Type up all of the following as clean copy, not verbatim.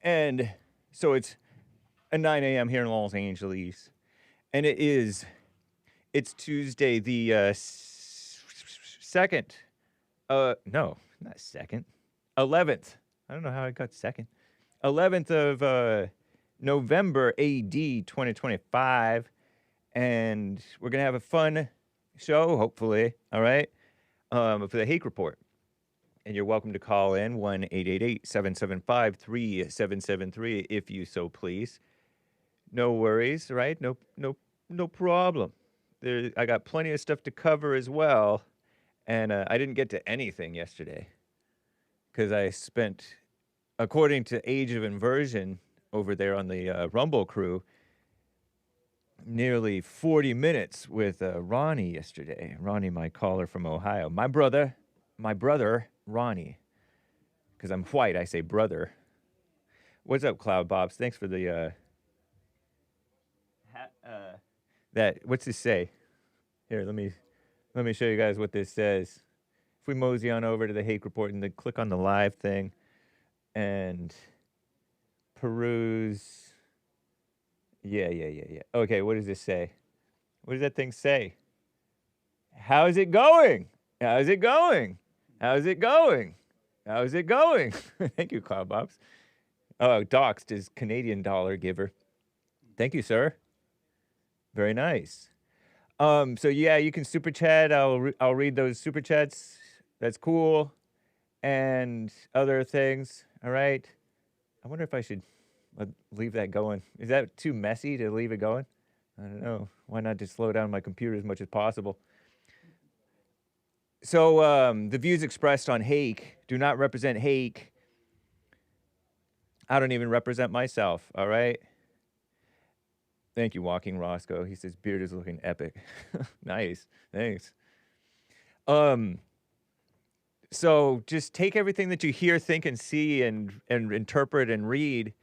And so it's a 9 a.m. here in Los Angeles. And it's Tuesday, the 2nd. No, not 2nd. 11th. I don't know how I got 2nd. 11th of November, AD 2025. And we're going to have a fun show, hopefully, all right, for the Hake Report. And you're welcome to call in 1-888-775-3773 if you so please. No worries, right? No problem. I got plenty of stuff to cover as well. And I didn't get to anything yesterday because I spent, according to Age of Inversion over there on the Rumble crew, nearly 40 minutes with Ronnie yesterday. Ronnie, my caller from Ohio. My brother, Ronnie. Because I'm white, I say brother. What's up, Cloud Bobs? Thanks for the what's this say? Here, let me show you guys what this says. If we mosey on over to the Hake Report and then click on the live thing and peruse. Yeah. Okay, what does this say? What does that thing say? How's it going? How's it going? How's it going? How's it going? Thank you, Cloud Bobs. Oh, doxed is Canadian dollar giver. Thank you, sir. Very nice. So yeah, you can super chat. I'll read those super chats. That's cool. And other things. All right. I wonder if I should leave that going. Is that too messy to leave it going? I don't know. Why not just slow down my computer as much as possible? So the views expressed on Hake do not represent Hake. I don't even represent myself, all right? Thank you, Walking Roscoe. He says, beard is looking epic. Nice. Thanks. So just take everything that you hear, think, and see and interpret and read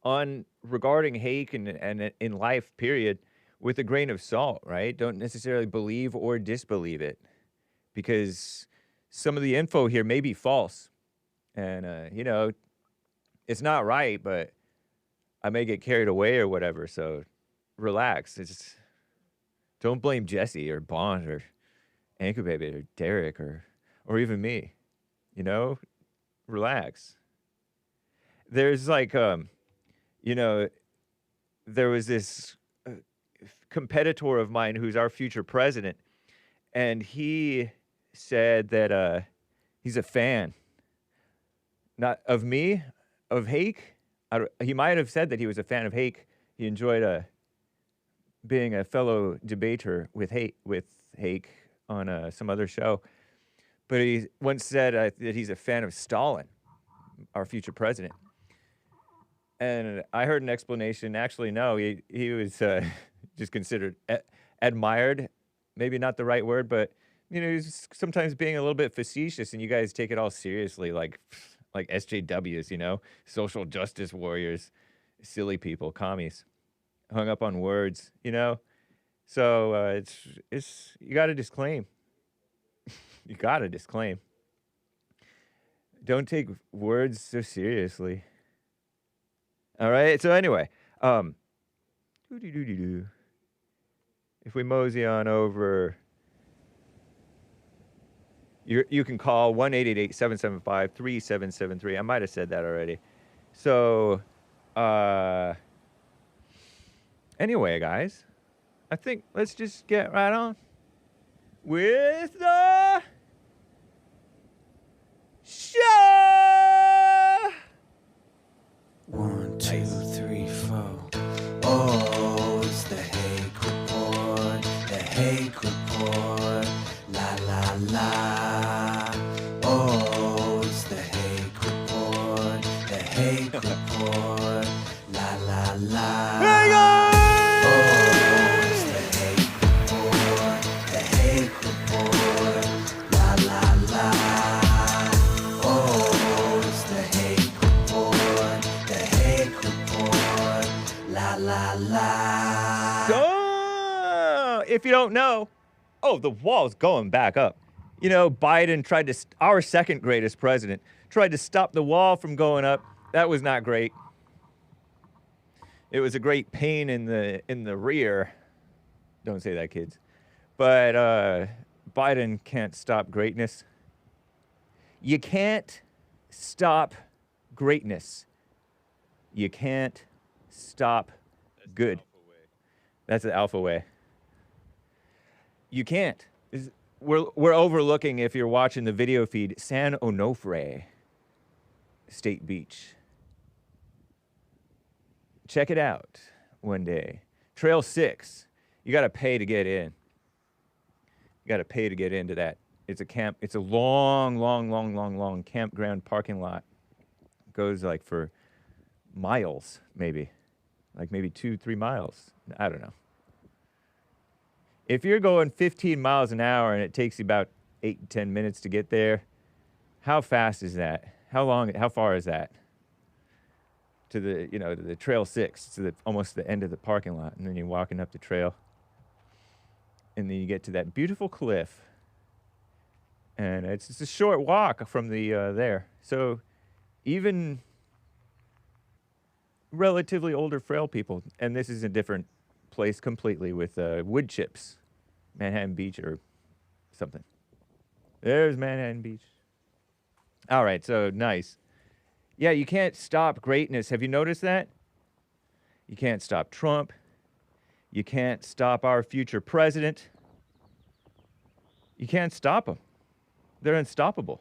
on regarding Hake and in life, period, with a grain of salt, right? Don't necessarily believe or disbelieve it because some of the info here may be false. And, it's not right, but I may get carried away or whatever. So relax. Don't blame Jesse or Bond or Anchor Baby or Derek or even me. Relax. There's like, there was this competitor of mine who's our future president, and he said that he's a fan, not of me, of Hake. He might have said that he was a fan of Hake. He enjoyed being a fellow debater with Hake on some other show. But he once said that he's a fan of Stalin, our future president. And I heard an explanation. Actually, no, he was just considered admired. Maybe not the right word, but he's sometimes being a little bit facetious, and you guys take it all seriously, like SJWs, social justice warriors, silly people, commies, hung up on words, So it's you got to disclaim. You got to disclaim. Don't take words so seriously. All right. So anyway, if we mosey on over, you can call 1-888-775-3773. I might have said that already. So, anyway, guys, I think let's just get right on with the show. 1, 2, 3, 4. Oh, it's the Hake Report. The Hake Report. La la la. Oh, it's the Hake Report. The Hake Report. La la la. Hey guys! So, if you don't know, the wall's going back up. You know, Biden tried to, our second greatest president, tried to stop the wall from going up. That was not great. It was a great pain in the rear. Don't say that, kids. But Biden can't stop greatness. You can't stop greatness. You can't stop good. That's the alpha way. You can't. We're overlooking, if you're watching the video feed, San Onofre State Beach. Check it out one day. Trail 6. You got to pay to get in. You got to pay to get into that. It's a camp. It's a long campground parking lot. It goes like for miles, maybe. Like maybe 2-3 miles. I don't know. If you're going 15 miles an hour and it takes you about 8 to 10 minutes to get there, how fast is that? How far is that? To the, to the trail 6, to almost the end of the parking lot. And then you're walking up the trail. And then you get to that beautiful cliff. And it's just a short walk from the there. So even relatively older, frail people, and this is a different place completely with wood chips, Manhattan Beach or something. There's Manhattan Beach. All right, so nice. Yeah, you can't stop greatness. Have you noticed that? You can't stop Trump. You can't stop our future president. You can't stop them. They're unstoppable.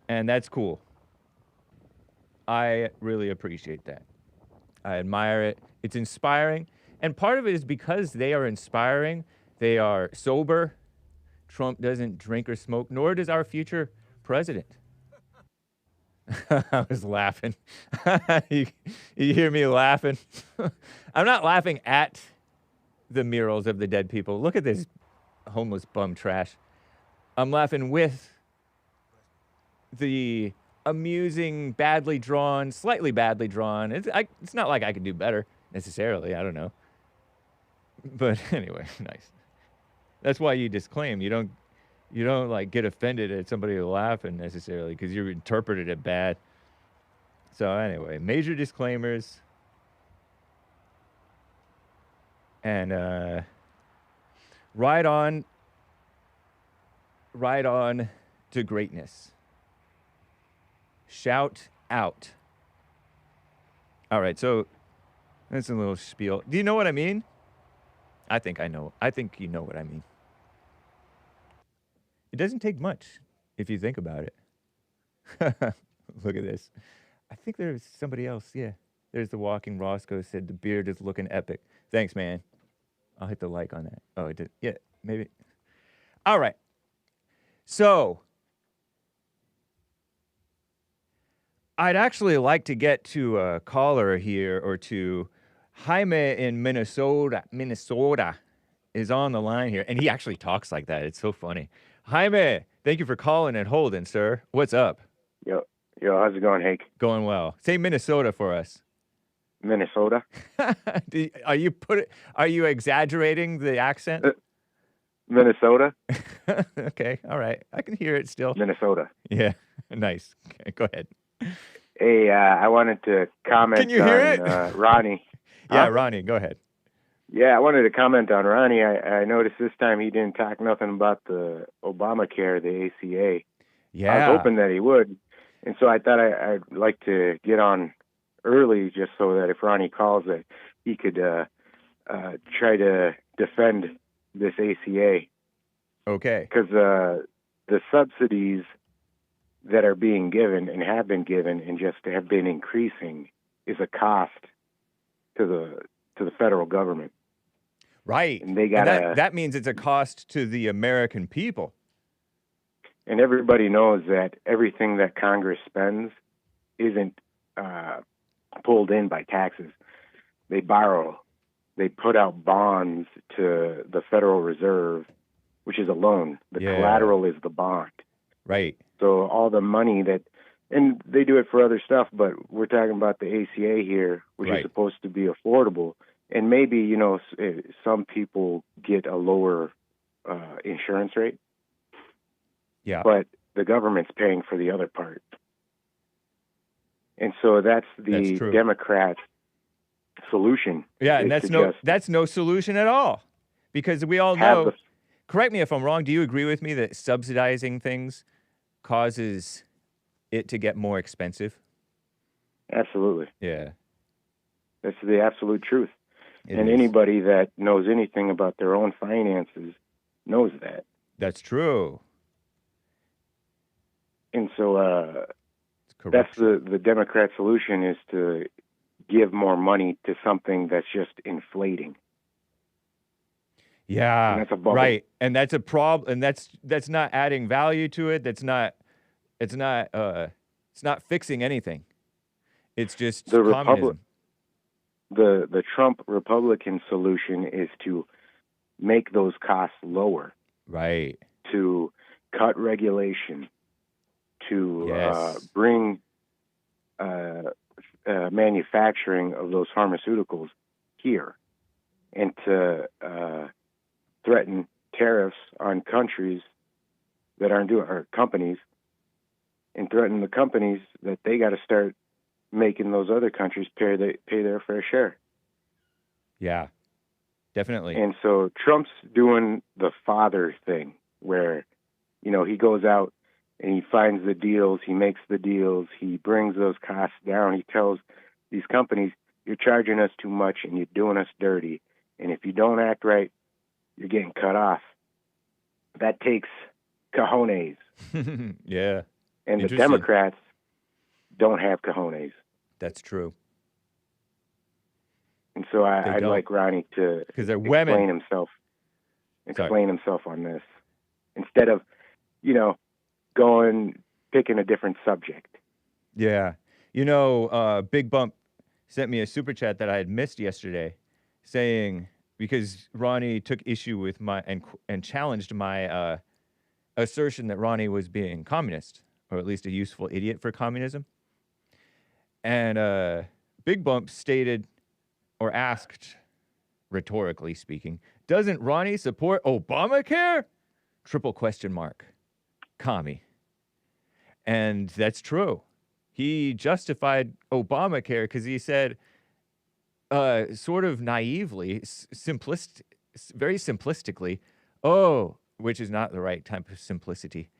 And that's cool. I really appreciate that. I admire it. It's inspiring. And part of it is because they are inspiring. They are sober. Trump doesn't drink or smoke, nor does our future president. I was laughing. you hear me laughing? I'm not laughing at the murals of the dead people. Look at this homeless bum trash. I'm laughing with the amusing, badly drawn, slightly badly drawn. It's not like I could do better necessarily. I don't know. But anyway, nice. That's why you disclaim. You don't like get offended at somebody laughing necessarily because you interpreted it bad. So anyway, major disclaimers. And ride on to greatness. Shout out. All right, so that's a little spiel. Do you know what I mean? I think I know. I think you know what I mean. It doesn't take much if you think about it. Look at this. I think there's somebody else. Yeah. There's the walking Roscoe said the beard is looking epic. Thanks, man. I'll hit the like on that. Oh, it did. Yeah, maybe. All right. So I'd actually like to get to a caller here or two. Jaime in Minnesota is on the line here. And he actually talks like that. It's so funny. Jaime, thank you for calling and holding, sir. What's up? Yo, how's it going, Hake? Going well. Say Minnesota for us. Minnesota? Are you exaggerating the accent? Minnesota? Okay, all right. I can hear it still. Minnesota. Yeah, nice. Okay, go ahead. Hey, I wanted to comment Can you hear it? Ronnie. Yeah, Ronnie, go ahead. Yeah, I wanted to comment on Ronnie. I noticed this time he didn't talk nothing about the Obamacare, the ACA. Yeah. I was hoping that he would. And so I thought I'd like to get on early just so that if Ronnie calls that he could try to defend this ACA. Okay. Because the subsidies that are being given and have been given and just have been increasing is a cost to the federal government. Right. And they got that means it's a cost to the American people. And everybody knows that everything that Congress spends isn't pulled in by taxes. They borrow. They put out bonds to the Federal Reserve, which is a loan. The collateral is the bond. Right. So all the money and they do it for other stuff, but we're talking about the ACA here, which is supposed to be affordable. And maybe, some people get a lower insurance rate. Yeah. but the government's paying for the other part. And so that's the true. Democrats' solution. Yeah, and is that's no solution at all. Because we all have know, correct me if I'm wrong, do you agree with me that subsidizing things causes it to get more expensive? Absolutely. Yeah. That's the absolute truth. It and is. anybody that knows anything about their own finances knows that. That's true. And so It's correct. that's the Democrat solution, is to give more money to something that's just inflating. Yeah, And that's a bubble. right. And that's a problem. And that's not adding value to it. It's not fixing anything. It's just communism. The Trump Republican solution is to make those costs lower. Right. To cut regulation, to Yes. bring manufacturing of those pharmaceuticals here, and to threaten tariffs on countries that aren't doing, or companies, and threaten the companies that they got to start making those other countries pay their fair share. Yeah, definitely. And so Trump's doing the father thing, where, he goes out and he finds the deals, he makes the deals, he brings those costs down. He tells these companies, you're charging us too much and you're doing us dirty. And if you don't act right, you're getting cut off. That takes cojones. Yeah. And the Interesting. Democrats don't have cojones. That's true. And so I'd don't. like Ronnie to 'Cause they're explain women. himself on this, instead of, picking a different subject. Yeah. Big Bump sent me a super chat that I had missed yesterday, saying, because Ronnie took issue with and challenged my assertion that Ronnie was being communist, or at least a useful idiot for communism. And Big Bump stated, or asked, rhetorically speaking, doesn't Ronnie support Obamacare? Triple question mark. Commie. And that's true. He justified Obamacare because he said, sort of naively, very simplistically, which is not the right type of simplicity.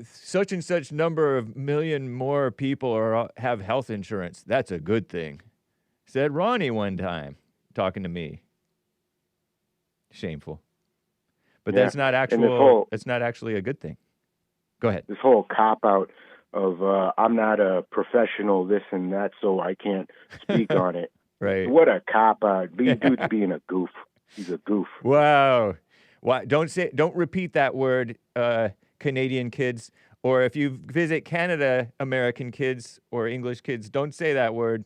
Such and such number of million more people have health insurance. That's a good thing, said Ronnie one time, talking to me. Shameful. But Yeah. that's not that's not actually a good thing. Go ahead. This whole cop-out of I'm not a professional, this and that, so I can't speak on it. Right. What a cop-out. Dude's being a goof. He's a goof. Wow. Why? Don't repeat that word, Canadian kids. Or if you visit Canada, American kids or English kids, don't say that word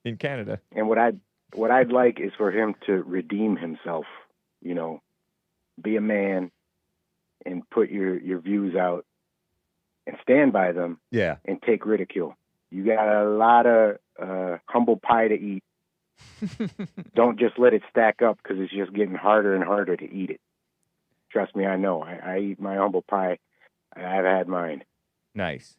in Canada. And what I'd like is for him to redeem himself, be a man and put your views out and stand by them. Yeah. And take ridicule. You got a lot of humble pie to eat. Don't just let it stack up, because it's just getting harder and harder to eat it. Trust me, I know. I eat my humble pie. I've had mine. Nice.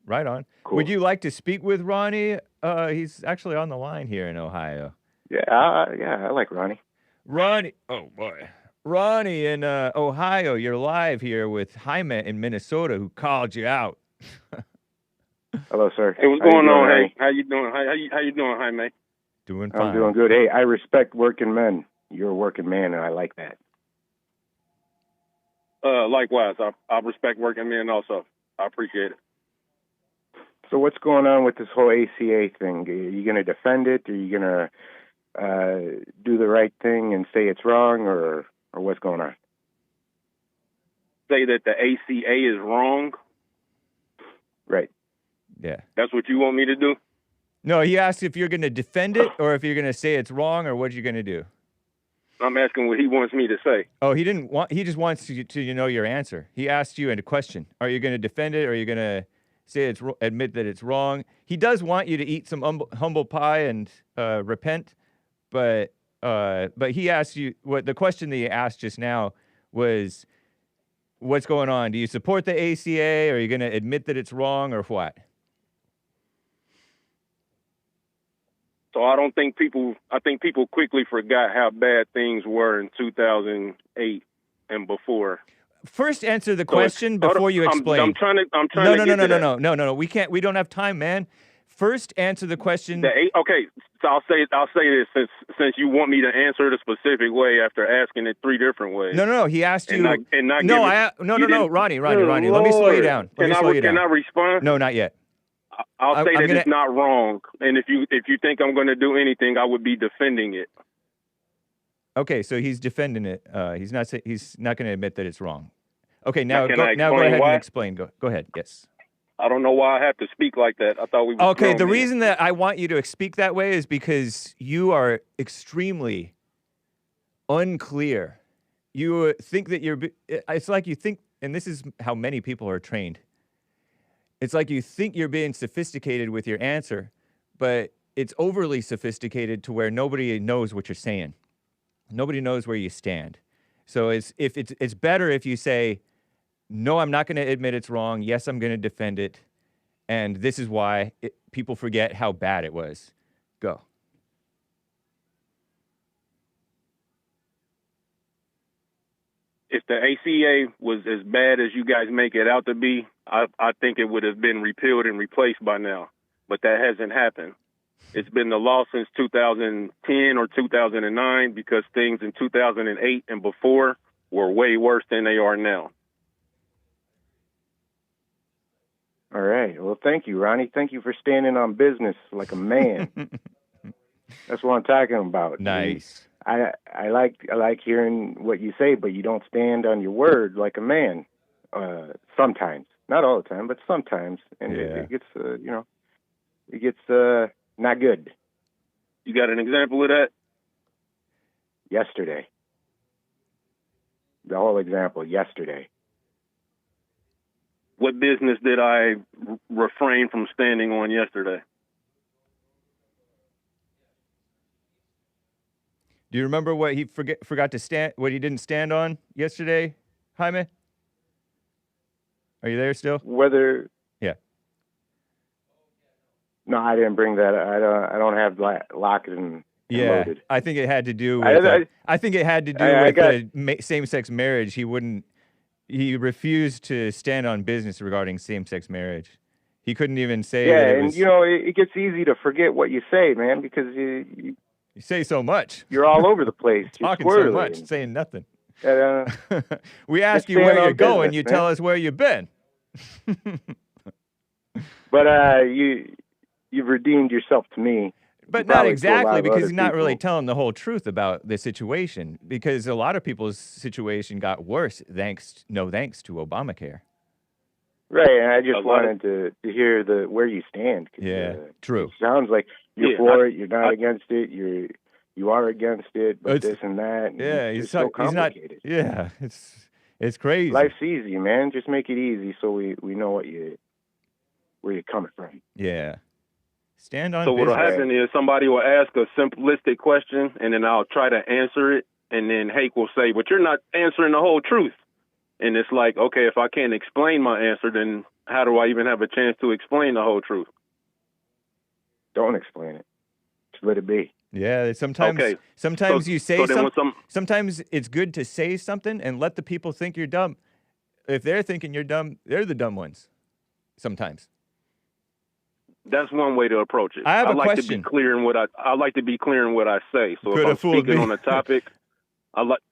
Right on. Cool. Would you like to speak with Ronnie? He's actually on the line here in Ohio. Yeah, I like Ronnie. Ronnie, oh boy. Ronnie in Ohio, you're live here with Jaime in Minnesota, who called you out. Hello, sir. Hey, what's going on? Hey, how you doing? How you doing, Jaime? Doing fine. I'm doing good. Hey, I respect working men. You're a working man, and I like that. Likewise, I respect working men also. I appreciate it. So what's going on with this whole ACA thing? Are you going to defend it? Are you going to do the right thing and say it's wrong, or what's going on? Say that the ACA is wrong? Right. Yeah. That's what you want me to do? No, he asked if you're going to defend it or if you're going to say it's wrong, or what you're going to do. I'm asking what he wants me to say. Oh, he just wants to know your answer. He asked you a question. Are you going to defend it, or are you going to say admit that it's wrong? He does want you to eat some humble pie and repent, but But he asked you, what the question that you asked just now was, what's going on? Do you support the ACA? Are you going to admit that it's wrong or what? So I think people quickly forgot how bad things were in 2008 and before. First, answer the question before you explain. I'm trying to get to that. No. We don't have time, man. First, answer the question. Okay, so I'll say this since you want me to answer it a specific way after asking it 3 different ways. No. He asked you. No, Ronnie. Let me slow you down. Can I respond? No, not yet. I'll say that it's not wrong, and if you think I'm going to do anything, I would be defending it. Okay, so he's defending it. He's not going to admit that it's wrong. Okay, now go ahead and explain. Go ahead. Yes. I don't know why I have to speak like that. I thought we were okay. The reason that I want you to speak that way is because you are extremely unclear. You think that it's like you think, and this is how many people are trained. It's like you think you're being sophisticated with your answer, but it's overly sophisticated to where nobody knows what you're saying. Nobody knows where you stand. So it's better if you say, no, I'm not going to admit it's wrong. Yes, I'm going to defend it. And this is why people forget how bad it was. Go. If the ACA was as bad as you guys make it out to be, I think it would have been repealed and replaced by now. But that hasn't happened. It's been the law since 2010 or 2009 because things in 2008 and before were way worse than they are now. All right. Well, thank you, Ronnie. Thank you for standing on business like a man. That's what I'm talking about. Nice. I like hearing what you say, but you don't stand on your word like a man. Sometimes, not all the time, but sometimes, and it gets not good. You got an example of that? Yesterday. The whole example yesterday. What business did I refrain from standing on yesterday? Do you remember what he forgot to stand? What he didn't stand on yesterday, Jaime? Are you there still? Yeah. No, I didn't bring that. I don't have locked and loaded. I think it had to do with. I think it had to do with same-sex marriage. He refused to stand on business regarding same-sex marriage. He couldn't even say. Yeah, that and it gets easy to forget what you say, man, because you say so much. You're all over the place. Talking so much, saying nothing. We ask you where you're going, you tell us where you've been. But you've redeemed yourself to me. But not exactly, because he's not really telling the whole truth about the situation. Because a lot of people's situation got worse thanks to Obamacare. Right, and I just wanted to hear where you stand. Yeah, true. It sounds like you're for it, you're not against it, you are against it, but this and that. And it's so complicated. It's crazy. Life's easy, man. Just make it easy so we know where you're coming from. Yeah. Stand on. So what'll happen is somebody will ask a simplistic question, and then I'll try to answer it, and then Hake will say, "But you're not answering the whole truth." And it's like, okay, if I can't explain my answer, then how do I even have a chance to explain the whole truth? Don't explain it. Just let it be. Yeah, sometimes you say something. Sometimes it's good to say something and let the people think you're dumb. If they're thinking you're dumb, they're the dumb ones. Sometimes. That's one way to approach it. I like to be clear in what I say. So if I'm speaking on a topic,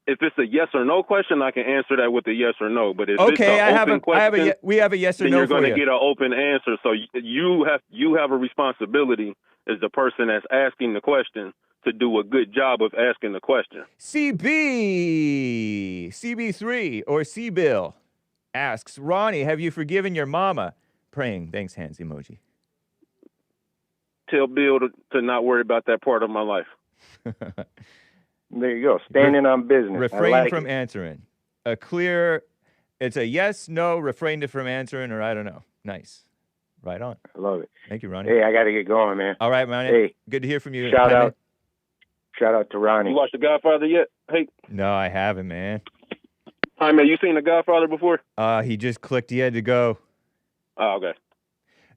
if it's a yes or no question, I can answer that with a yes or no. But if it's an open question, we have a yes or no. Then you're going to get an open answer. So you have a responsibility as the person that's asking the question to do a good job of asking the question. CB3 or C-Bill asks, Ronnie, have you forgiven your mama? Praying. Thanks, hands emoji. Tell Bill to not worry about that part of my life. There you go. Standing on business. Refrain from answering. It's a yes, no, refrain from answering, or I don't know. Nice. Right on. I love it. Thank you, Ronnie. Hey, I got to get going, man. All right, Ronnie. Hey. Good to hear from you. Shout Shout out to Ronnie. You watched The Godfather yet? Hey, No, I haven't, man. hi, man. You seen The Godfather before? He just clicked. He had to go. Oh, okay.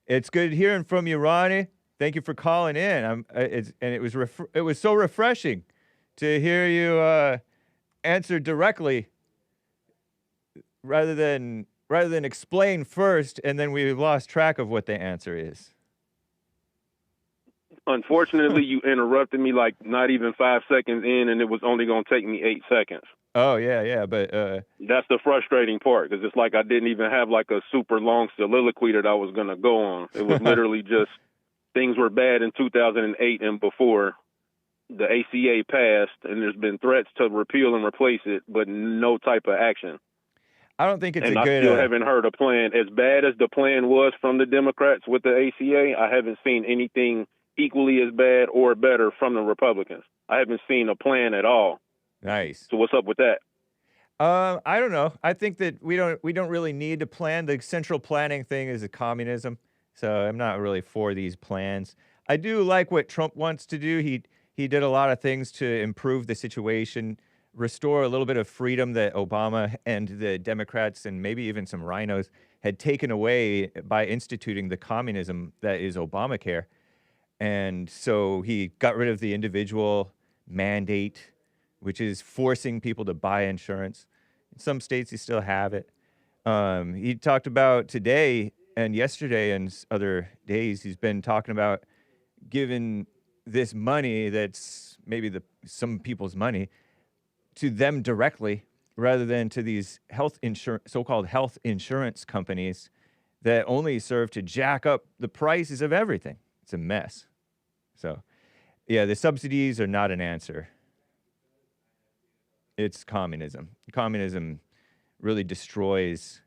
It's good hearing from you, Ronnie. Thank you for calling in. It was so refreshing to hear you answer directly rather than explain first, and then we lost track of what the answer is. Unfortunately, you interrupted me like not even 5 seconds in, and it was only going to take me 8 seconds. Oh, yeah, but... That's the frustrating part, because it's like I didn't even have like a super long soliloquy that I was going to go on. It was literally just things were bad in 2008 and before. The ACA passed, and there's been threats to repeal and replace it, but no type of action. I don't think it's and a good... I still haven't heard a plan. As bad as the plan was from the Democrats with the ACA, I haven't seen anything equally as bad or better from the Republicans. I haven't seen a plan at all. Nice. So what's up with that? I don't know. I think that we don't really need to plan. The central planning thing is a communism, so I'm not really for these plans. I do like what Trump wants to do. He did a lot of things to improve the situation, restore a little bit of freedom that Obama and the Democrats and maybe even some rhinos had taken away by instituting the communism that is Obamacare. And so he got rid of the individual mandate, which is forcing people to buy insurance. In some states, you still have it. He talked about today and yesterday and other days, he's been talking about giving this money that's maybe some people's money to them directly rather than to these so-called health insurance companies that only serve to jack up the prices of everything. It's a mess. So, yeah, the subsidies are not an answer. It's communism. Communism really destroys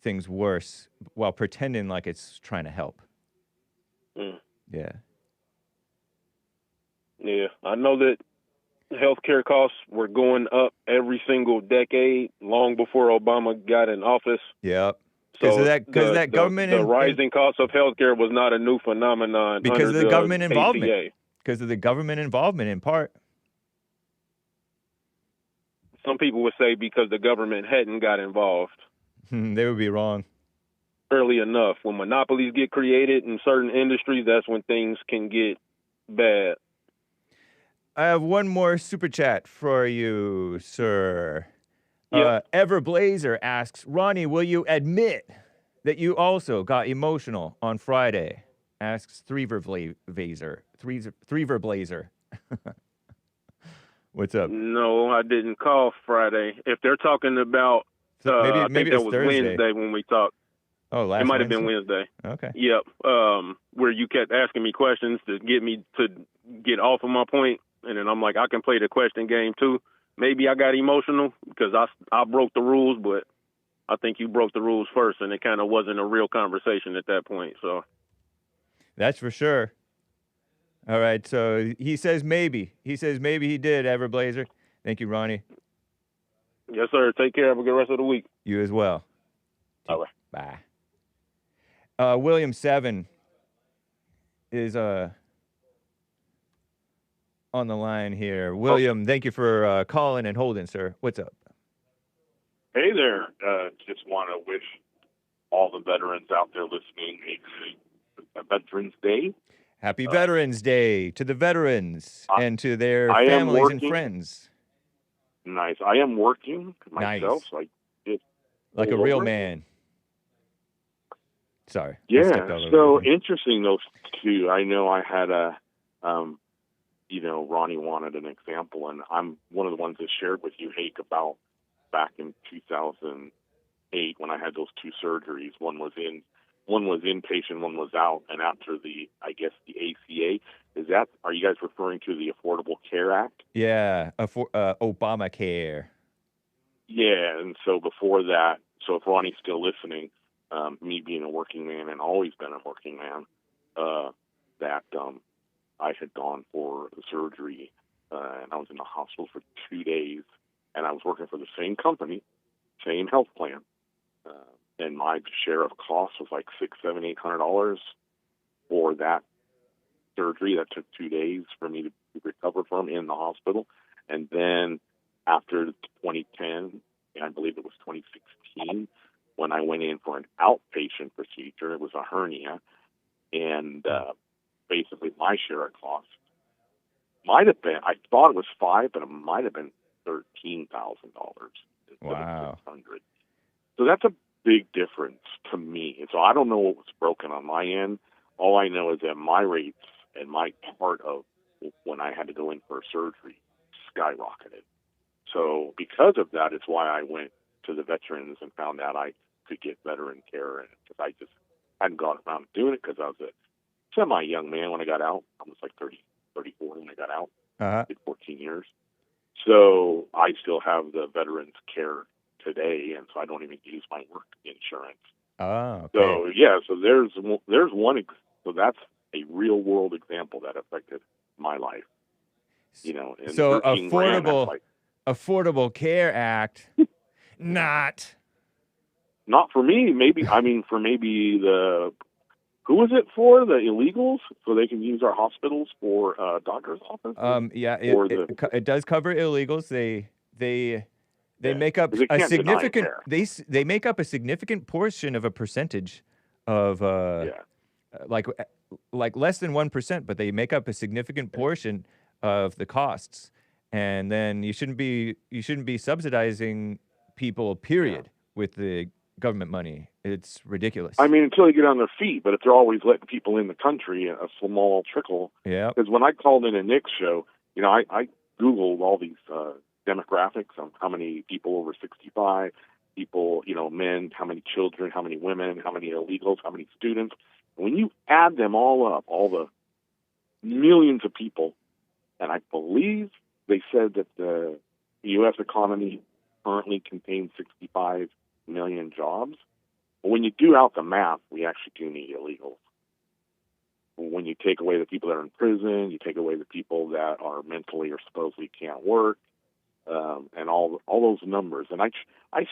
things worse while pretending like it's trying to help. Mm. Yeah. Yeah, I know that healthcare costs were going up every single decade, long before Obama got in office. Yep. So that government the rising cost of healthcare was not a new phenomenon because under of the government involvement. ACA. Because of the government involvement, in part. Some people would say because the government hadn't got involved. They would be wrong. Early enough. When monopolies get created in certain industries, that's when things can get bad. I have one more super chat for you, sir. Yep. Everblazer asks, Ronnie, will you admit that you also got emotional on Friday? Asks Threeverblazer. What's up? No, I didn't call Friday. If they're talking about, maybe I think it that was was Thursday. Wednesday when we talked. Oh, it might have been Wednesday. Okay. Yep. Where you kept asking me questions to get me to get off of my point, and then I'm like, I can play the question game too. Maybe I got emotional because I broke the rules, but I think you broke the rules first, and it kind of wasn't a real conversation at that point. So that's for sure. All right, so he says maybe. He says maybe he did, Everblazer. Thank you, Ronnie. Yes, sir. Take care. Have a good rest of the week. You as well. All right. Bye. William 7 is on the line here. William, thank you for calling and holding, sir. What's up? Hey there. Just want to wish all the veterans out there listening a Veterans Day. Happy Veterans Day to the veterans and to their I families and friends. Nice. I am working myself, nice. So I did like a real man. Sorry. Yeah. So interesting, those two. I know I had Ronnie wanted an example, and I'm one of the ones that shared with you, Hake, about back in 2008 when I had those two surgeries. One was inpatient, one was out, and after the ACA, are you guys referring to the Affordable Care Act? Yeah, Obamacare. Yeah, and so before that, so if Ronnie's still listening, me being a working man and always been a working man, I had gone for the surgery, and I was in the hospital for 2 days, and I was working for the same company, same health plan. And my share of costs was like $600, $700, $800 for that surgery that took 2 days for me to recover from in the hospital. And then after 2010, and I believe it was 2016, when I went in for an outpatient procedure, it was a hernia, and basically my share of cost might have been, I thought it was $5,000, but it might have been $13,000 instead Wow. of $600. So that's a big difference to me. And so I don't know what was broken on my end. All I know is that my rates and my part of when I had to go in for surgery skyrocketed. So because of that, it's why I went to the veterans and found out I could get veteran care, and because I just hadn't gone around doing it because I was a semi-young man when I got out. I was like 34 when I got out. Did 14 years. So I still have the veterans care today, and so I don't even use my work insurance. Oh, okay. So yeah, so there's one. So that's a real world example that affected my life. You know, and So 13 grand, that's like, Affordable Care Act, not for me. Maybe for maybe the. Who is it for? The illegals, so they can use our hospitals for doctor's office. Yeah, it does cover illegals. They make up a significant. They make up a significant portion of a percentage of like less than 1%, but they make up a significant portion of the costs. And then you shouldn't be subsidizing people, period, with the government money. It's ridiculous. I mean, until they get on their feet, but if they're always letting people in the country, a small trickle. Yeah. Because when I called in a Nick's show, you know, I Googled all these demographics on how many people over 65, people, you know, men, how many children, how many women, how many illegals, how many students. And when you add them all up, all the millions of people, and I believe they said that the U.S. economy currently contains 65 million jobs. But when you do out the math, we actually do need illegals. When you take away the people that are in prison, you take away the people that are mentally or supposedly can't work, and all those numbers. And I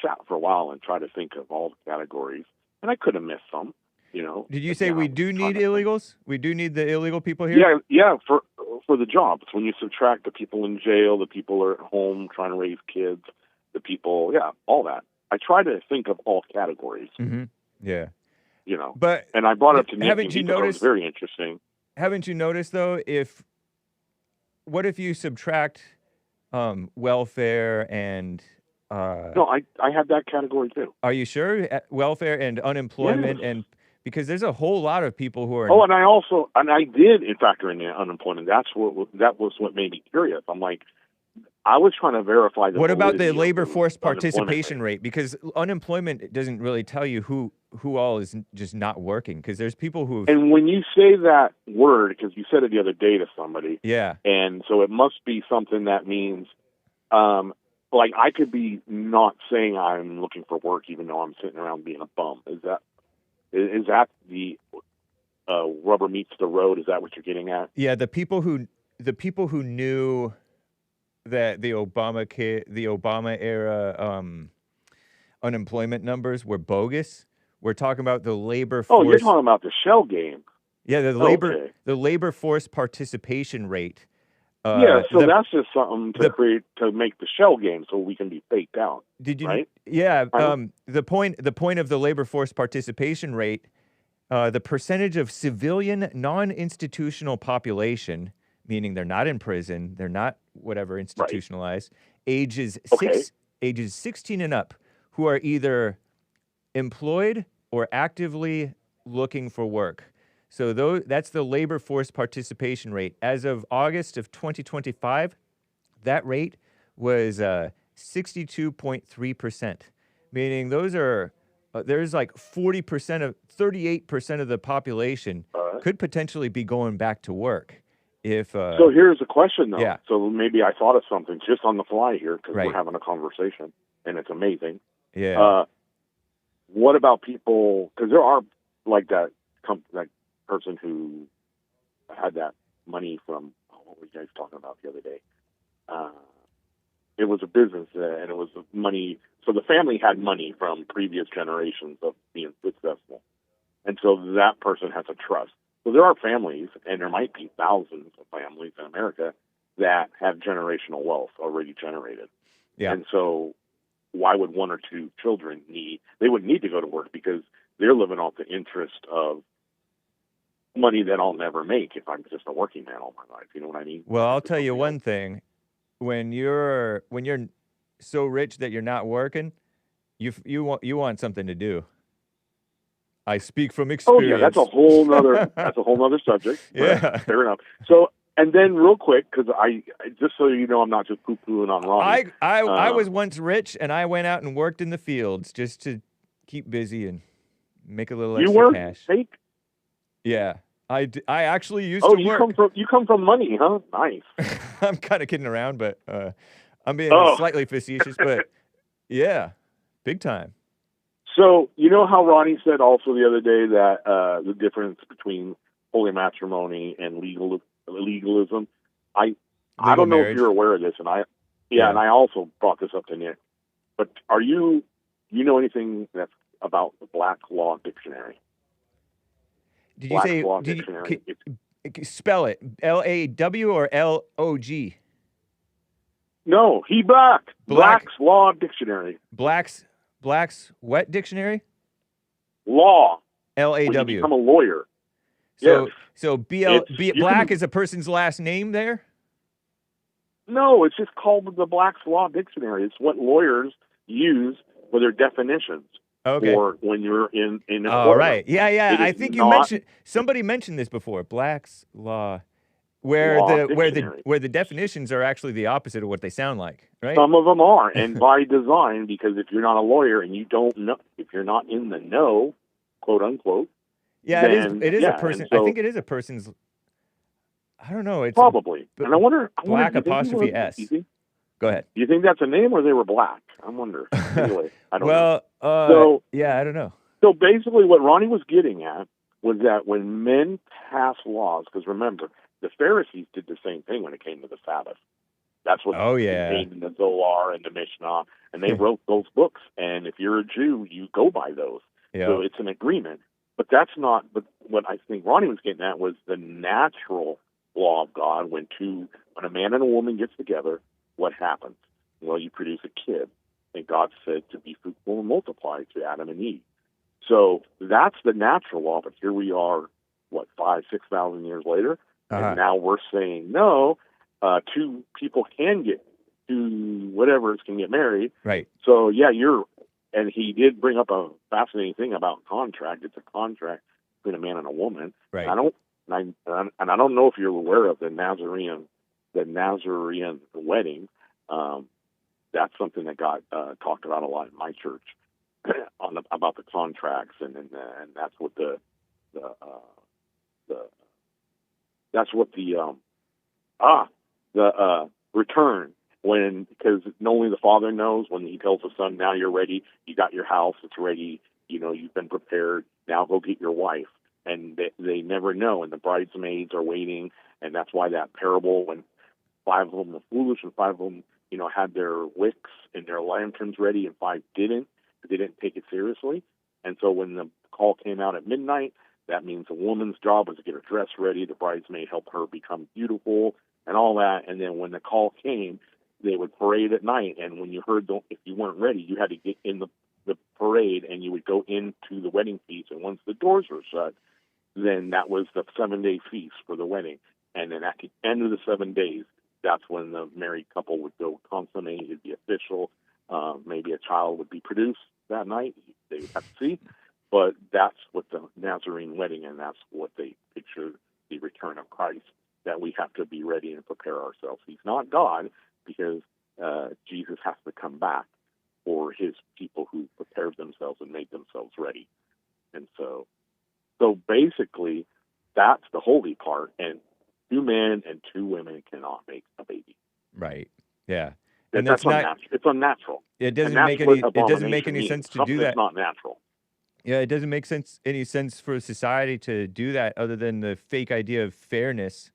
sat for a while and tried to think of all the categories, and I could have missed some. You know. Did you say we do need illegals? We do need the illegal people here? Yeah, for the jobs. When you subtract the people in jail, the people who are at home trying to raise kids, the people, all that. I try to think of all categories. Mm-hmm. Yeah. You know. But and I brought up to Nick, haven't you noticed? It was very interesting. Haven't you noticed though? What if you subtract welfare and no, I had that category too. Are you sure? Welfare and unemployment, and because there's a whole lot of people who are. Oh, and I did factor in the unemployment. That was what made me curious. I'm like, I was trying to verify the. What about the labor force participation rate? Because unemployment doesn't really tell you who all is just not working. Because there's people who. And when you say that word, because you said it the other day to somebody. Yeah. And so it must be something that means, like I could be not saying I'm looking for work, even though I'm sitting around being a bum. Is that the rubber meets the road? Is that what you're getting at? Yeah, the people who knew that the Obama era unemployment numbers were bogus. We're talking about the labor force. Oh, you're talking about the shell game. Yeah, the labor force participation rate. So that's just something to make the shell game so we can be faked out. Did you? Right? Yeah. The point of the labor force participation rate, the percentage of civilian non-institutional population, meaning they're not in prison, they're not whatever institutionalized, ages 16 and up, who are either employed or actively looking for work. So that's the labor force participation rate. As of August of 2025, that rate was 62.3%, meaning there's like 38% of the population could potentially be going back to work. So here's a question, though. Yeah. So maybe I thought of something just on the fly here because we're having a conversation, and it's amazing. Yeah. What about people, because there are like that person who had that money from, what were you guys talking about the other day? It was a business, and it was money. So the family had money from previous generations of being successful. And so that person has a trust. So there are families, and there might be thousands of families in America that have generational wealth already generated. Yeah. And so why would one or two children they wouldn't need to go to work because they're living off the interest of money that I'll never make if I'm just a working man all my life. You know what I mean? Well, I'll tell you one thing. When you're so rich that you're not working, you want something to do. I speak from experience. Oh yeah, that's a whole nother subject. Yeah, fair enough. So, and then real quick, because I just so you know, I'm not just poo-pooing on Ronnie. I was once rich, and I went out and worked in the fields just to keep busy and make a little extra cash. Hake? Yeah, I actually used to work. You come from money, huh? Nice. I'm kind of kidding around, but I'm being slightly facetious. But yeah, big time. So, you know how Ronnie said also the other day that the difference between holy matrimony and legalism? I don't know if you're aware of this, and and I also brought this up to Nick. But you know anything that's about the Black Law Dictionary? Did you say Law Dictionary? Spell it LAW or LOG? No, he black. Black's Law Dictionary. Black's what dictionary? Law. LAW. When you become a lawyer. So, yes. So Black is a person's last name there? No, it's just called the Black's Law Dictionary. It's what lawyers use for their definitions. Okay. Or when you're in a courtroom. Right. Yeah. I think somebody mentioned this before. Black's Law. Where the definitions are actually the opposite of what they sound like, right? Some of them are, and by design, because if you're not a lawyer and you don't know, if you're not in the know, quote unquote. Yeah, it is a person. So, I think it is a person's. I don't know. It's probably, and I wonder. Black apostrophe S. Go ahead. Do you think that's a name, or they were black? I wonder. Anyway, I don't know. So yeah, I don't know. So basically, what Ronnie was getting at was that when men pass laws, because remember, the Pharisees did the same thing when it came to the Sabbath. That's what contained in the Zohar and the Mishnah, and they wrote those books. And if you're a Jew, you go by those. Yeah. So it's an agreement. But that's not. But what I think Ronnie was getting at was the natural law of God. When a man and a woman gets together, what happens? Well, you produce a kid, and God said to be fruitful and multiply to Adam and Eve. So that's the natural law. But here we are, 5,000-6,000 years later. And now we're saying, no, two people can get can get married. Right. So, yeah, and he did bring up a fascinating thing about contract. It's a contract between a man and a woman. Right. I don't know if you're aware of the Nazarene wedding. That's something that got talked about a lot in my church about the contracts, and that's what the return, because only the father knows when he tells the son, now you're ready, you got your house, it's ready, you've been prepared, now go get your wife. And they never know, and the bridesmaids are waiting, and that's why that parable, when 5 of them were foolish and 5 of them, had their wicks and their lanterns ready, and 5 didn't. They didn't take it seriously. And so when the call came out at midnight, that means the woman's job was to get her dress ready, the bridesmaid helped her become beautiful, and all that. And then when the call came, they would parade at night. And when you heard, if you weren't ready, you had to get in the parade, and you would go into the wedding feast. And once the doors were shut, then that was the 7-day feast for the wedding. And then at the end of the 7 days, that's when the married couple would go consummate. It'd be official. Maybe a child would be produced that night. They would have to see. But that's what the Nazarene wedding, and that's what they picture the return of Christ, that we have to be ready and prepare ourselves. He's not God, because Jesus has to come back for his people who prepared themselves and made themselves ready. And so basically, that's the holy part, and 2 men and 2 women cannot make a baby. Right. Yeah. And that's unnatural. It's unnatural. It doesn't make any sense to do that. It's not natural. Yeah, it doesn't make any sense for society to do that, other than the fake idea of fairness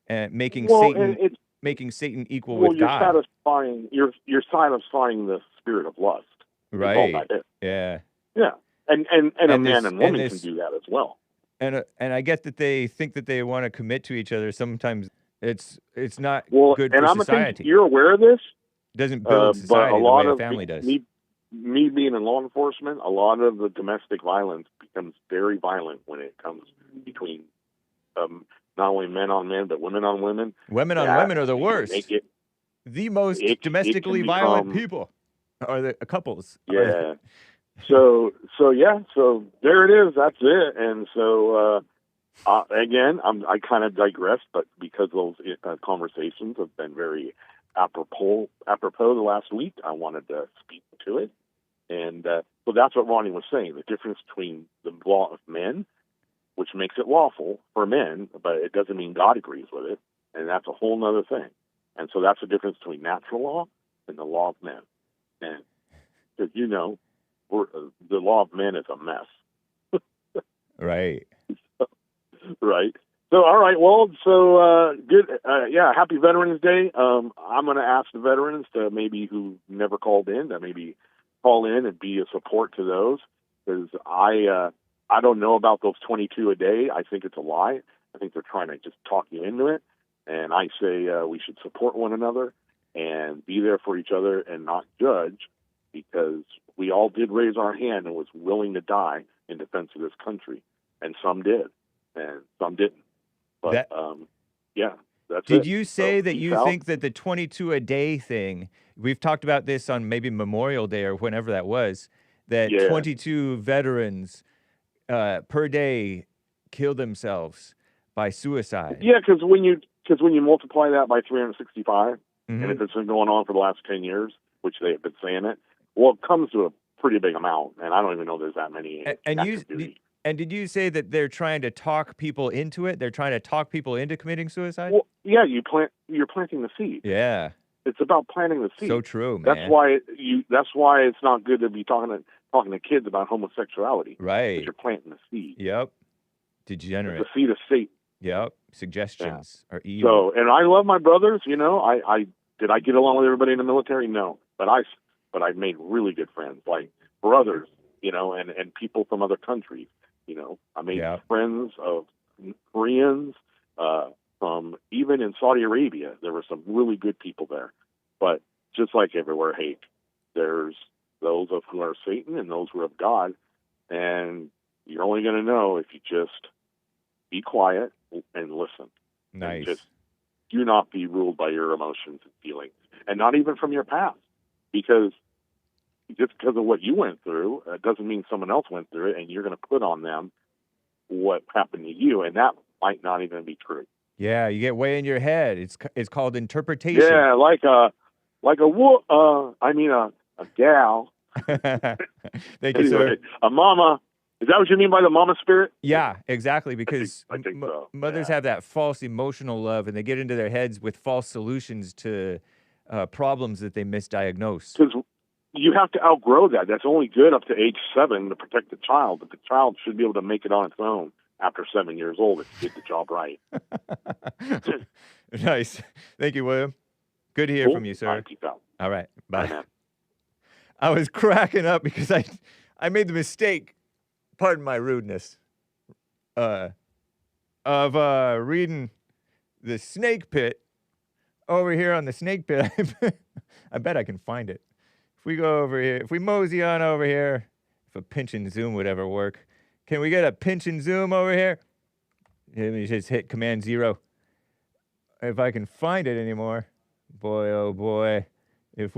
and making Satan equal with God. You're satisfying the spirit of lust. Right. Yeah. Yeah. And a man and woman can do that as well. And I get that they think that they want to commit to each other. Sometimes It's not Well, good and for I'm gonna think society. you're aware of this, Doesn't build but society a the lot way a of family does. me being in law enforcement, a lot of the domestic violence becomes very violent when it comes between not only men on men but women on women. Women on women are the worst. The most it domestically can violent become- people are the couples. Yeah. So there it is. That's it. And so again, I kind of digressed, but because those conversations have been very apropos the last week, I wanted to speak to it. And so that's what Ronnie was saying, the difference between the law of men, which makes it lawful for men, but it doesn't mean God agrees with it. And that's a whole other thing. And so that's the difference between natural law and the law of men. And because, the law of men is a mess. Right. Right. So, all right. Well, so good. Happy Veterans Day. I'm going to ask the veterans to maybe who never called in to maybe call in and be a support to those, because I don't know about those 22 a day. I think it's a lie. I think they're trying to just talk you into it. And I say we should support one another and be there for each other and not judge, because we all did raise our hand and was willing to die in defense of this country. And some did, and some didn't. But, that's it. Did you say So, that peace you out. think that the 22 a day thing, we've talked about this on maybe Memorial Day or whenever that was, that 22 veterans per day kill themselves by suicide? Yeah, because when you multiply that by 365, Mhm. and if it's been going on for the last 10 years, which they have been saying it, well, it comes to a pretty big amount, and I don't even know there's that many. And did you say that they're trying to talk people into it? They're trying to talk people into committing suicide? Well, yeah, you're planting the seed. Yeah. It's about planting the seed. So true, man. That's why it's not good to be talking to kids about homosexuality. Right. Because you're planting the seed. Yep. Degenerate. It's the seed of Satan. Yep. Suggestions are evil. So, and I love my brothers. I did I get along with everybody in the military? No, but I made really good friends, like brothers. And people from other countries. I made friends of Koreans, from even in Saudi Arabia. There were some really good people there. But just like everywhere, Hake, there's those of who are Satan and those who are of God. And you're only going to know if you just be quiet and listen. Nice. And just do not be ruled by your emotions and feelings, and not even from your past, because just because of what you went through, it doesn't mean someone else went through it, and you're going to put on them what happened to you, and that might not even be true. Yeah, you get way in your head. It's called interpretation. Yeah, like a gal. Thank you, sir. A mama. Is that what you mean by the mama spirit? Yeah, exactly. Because I think so. Mothers have that false emotional love, and they get into their heads with false solutions to problems that they misdiagnose. Because you have to outgrow that. That's only good up to age 7 to protect the child, but the child should be able to make it on its own after 7 years old if you did the job right. Nice. Thank you, William. Good to hear from you, sir. All right, peace out. All right. Bye. Man. I was cracking up because I made the mistake, pardon my rudeness, of reading the snake pit over here on the snake pit. I bet I can find it. If we go over here, if we mosey on over here, if a pinch and zoom would ever work. Can we get a pinch and zoom over here? Let me just hit Command 0. If I can find it anymore. Boy, oh boy. If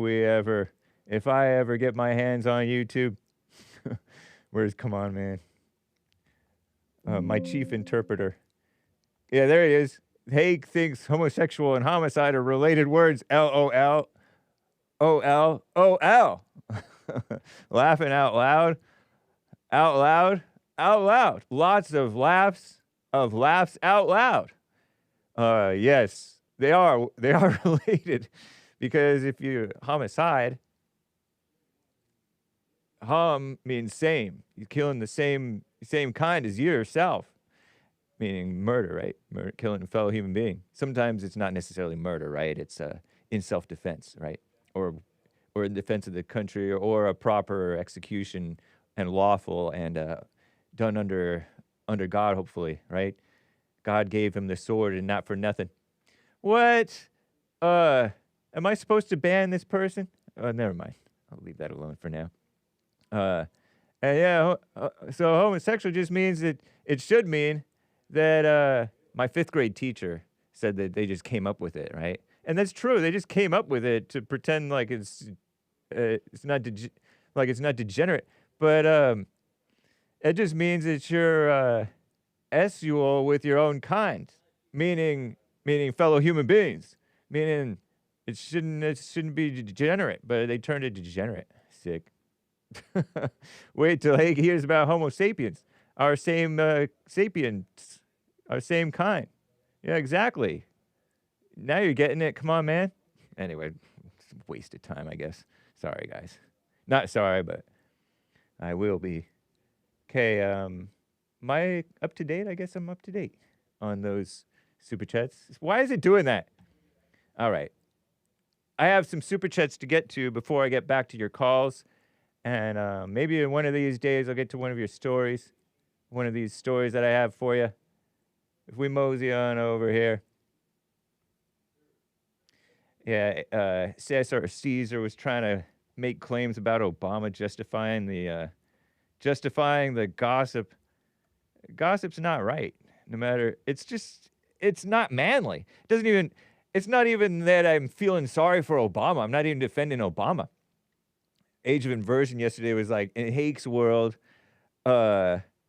I ever get my hands on YouTube. Come on, man. My chief interpreter. Yeah, there he is. Hake thinks homosexual and homicide are related words. LOL. OL. OL. Laughing out loud. Out loud. Out loud. Lots of laughs out loud. Yes, they are related, because if you homicide, hom means same. You're killing the same kind as yourself, meaning murder, right? Killing a fellow human being. Sometimes it's not necessarily murder, right? It's in self-defense, right? Or in defense of the country, or a proper execution and lawful and done under God, hopefully, right? God gave him the sword, and not for nothing. What? Am I supposed to ban this person? Never mind. I'll leave that alone for now. And yeah, so homosexual just means that it should mean that my 5th grade teacher said that they just came up with it, right? And that's true. They just came up with it to pretend like it's not degenerate, but it just means that you're esual with your own kind, meaning fellow human beings, meaning it shouldn't be degenerate, but they turned it degenerate. Sick. Wait till Hake hears about Homo sapiens, our same sapiens, our same kind. Yeah, exactly. Now you're getting it. Come on, man. Anyway, it's a waste of time, I guess. Sorry, guys. Not sorry, but I will be. Okay, am I up to date? I guess I'm up to date on those super chats. Why is it doing that? All right. I have some super chats to get to before I get back to your calls. And maybe in one of these days, I'll get to one of your stories. One of these stories that I have for you. If we mosey on over here. Yeah, Cesar was trying to make claims about Obama, justifying the gossip. Gossip's not right. No matter, it's not manly. It's not even that I'm feeling sorry for Obama. I'm not even defending Obama. Age of Inversion yesterday was like, in Hake's world, Obama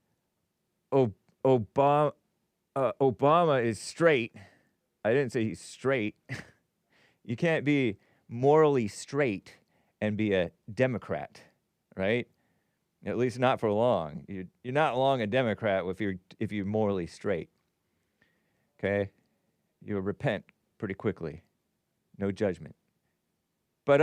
is straight. I didn't say he's straight. You can't be morally straight and be a Democrat, right? At least not for long. You're not long a Democrat if you're morally straight. Okay? You'll repent pretty quickly. No judgment. But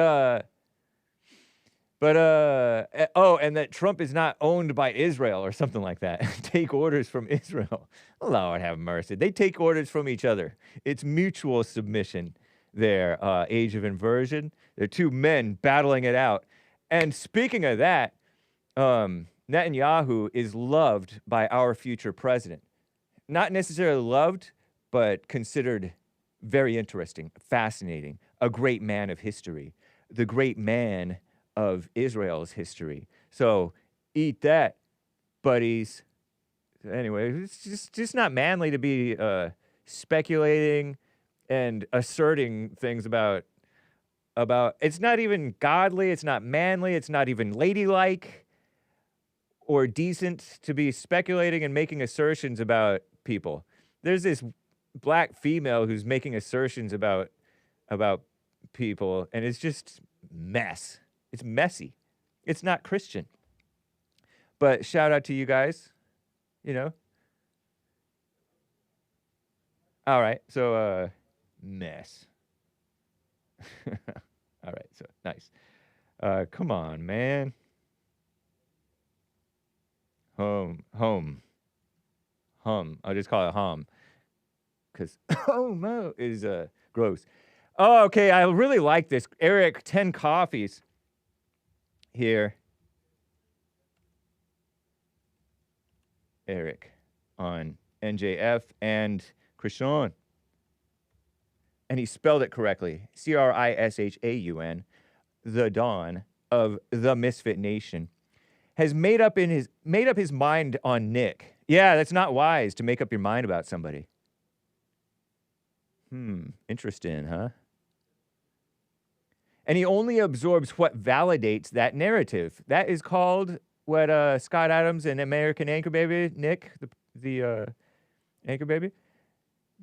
and that Trump is not owned by Israel or something like that. Take orders from Israel. Lord have mercy. They take orders from each other. It's mutual submission there, Age of Inversion. They're two men battling it out. And speaking of that, Netanyahu is loved by our future president. Not necessarily loved, but considered very interesting, fascinating, a great man of history, the great man of Israel's history. So eat that, buddies. Anyway, it's just not manly to be speculating and asserting things about it's not even godly, it's not manly, it's not even ladylike or decent to be speculating and making assertions about people. There's this black female who's making assertions about people, and it's just mess. It's messy. It's not Christian. But shout out to you guys, you know. All right, so mess. All right, so nice. Come on, man. Hum. I'll just call it hum. Because homo is gross. Oh, okay, I really like this. Eric, 10 coffees here. Eric on NJF and Crishaun. And he spelled it correctly. Crishaun, the Dawn of the Misfit Nation, has made up his mind on Nick. Yeah, that's not wise to make up your mind about somebody. Interesting, huh? And he only absorbs what validates that narrative. That is called what Scott Adams and American Anchor Baby, Nick, the Anchor Baby,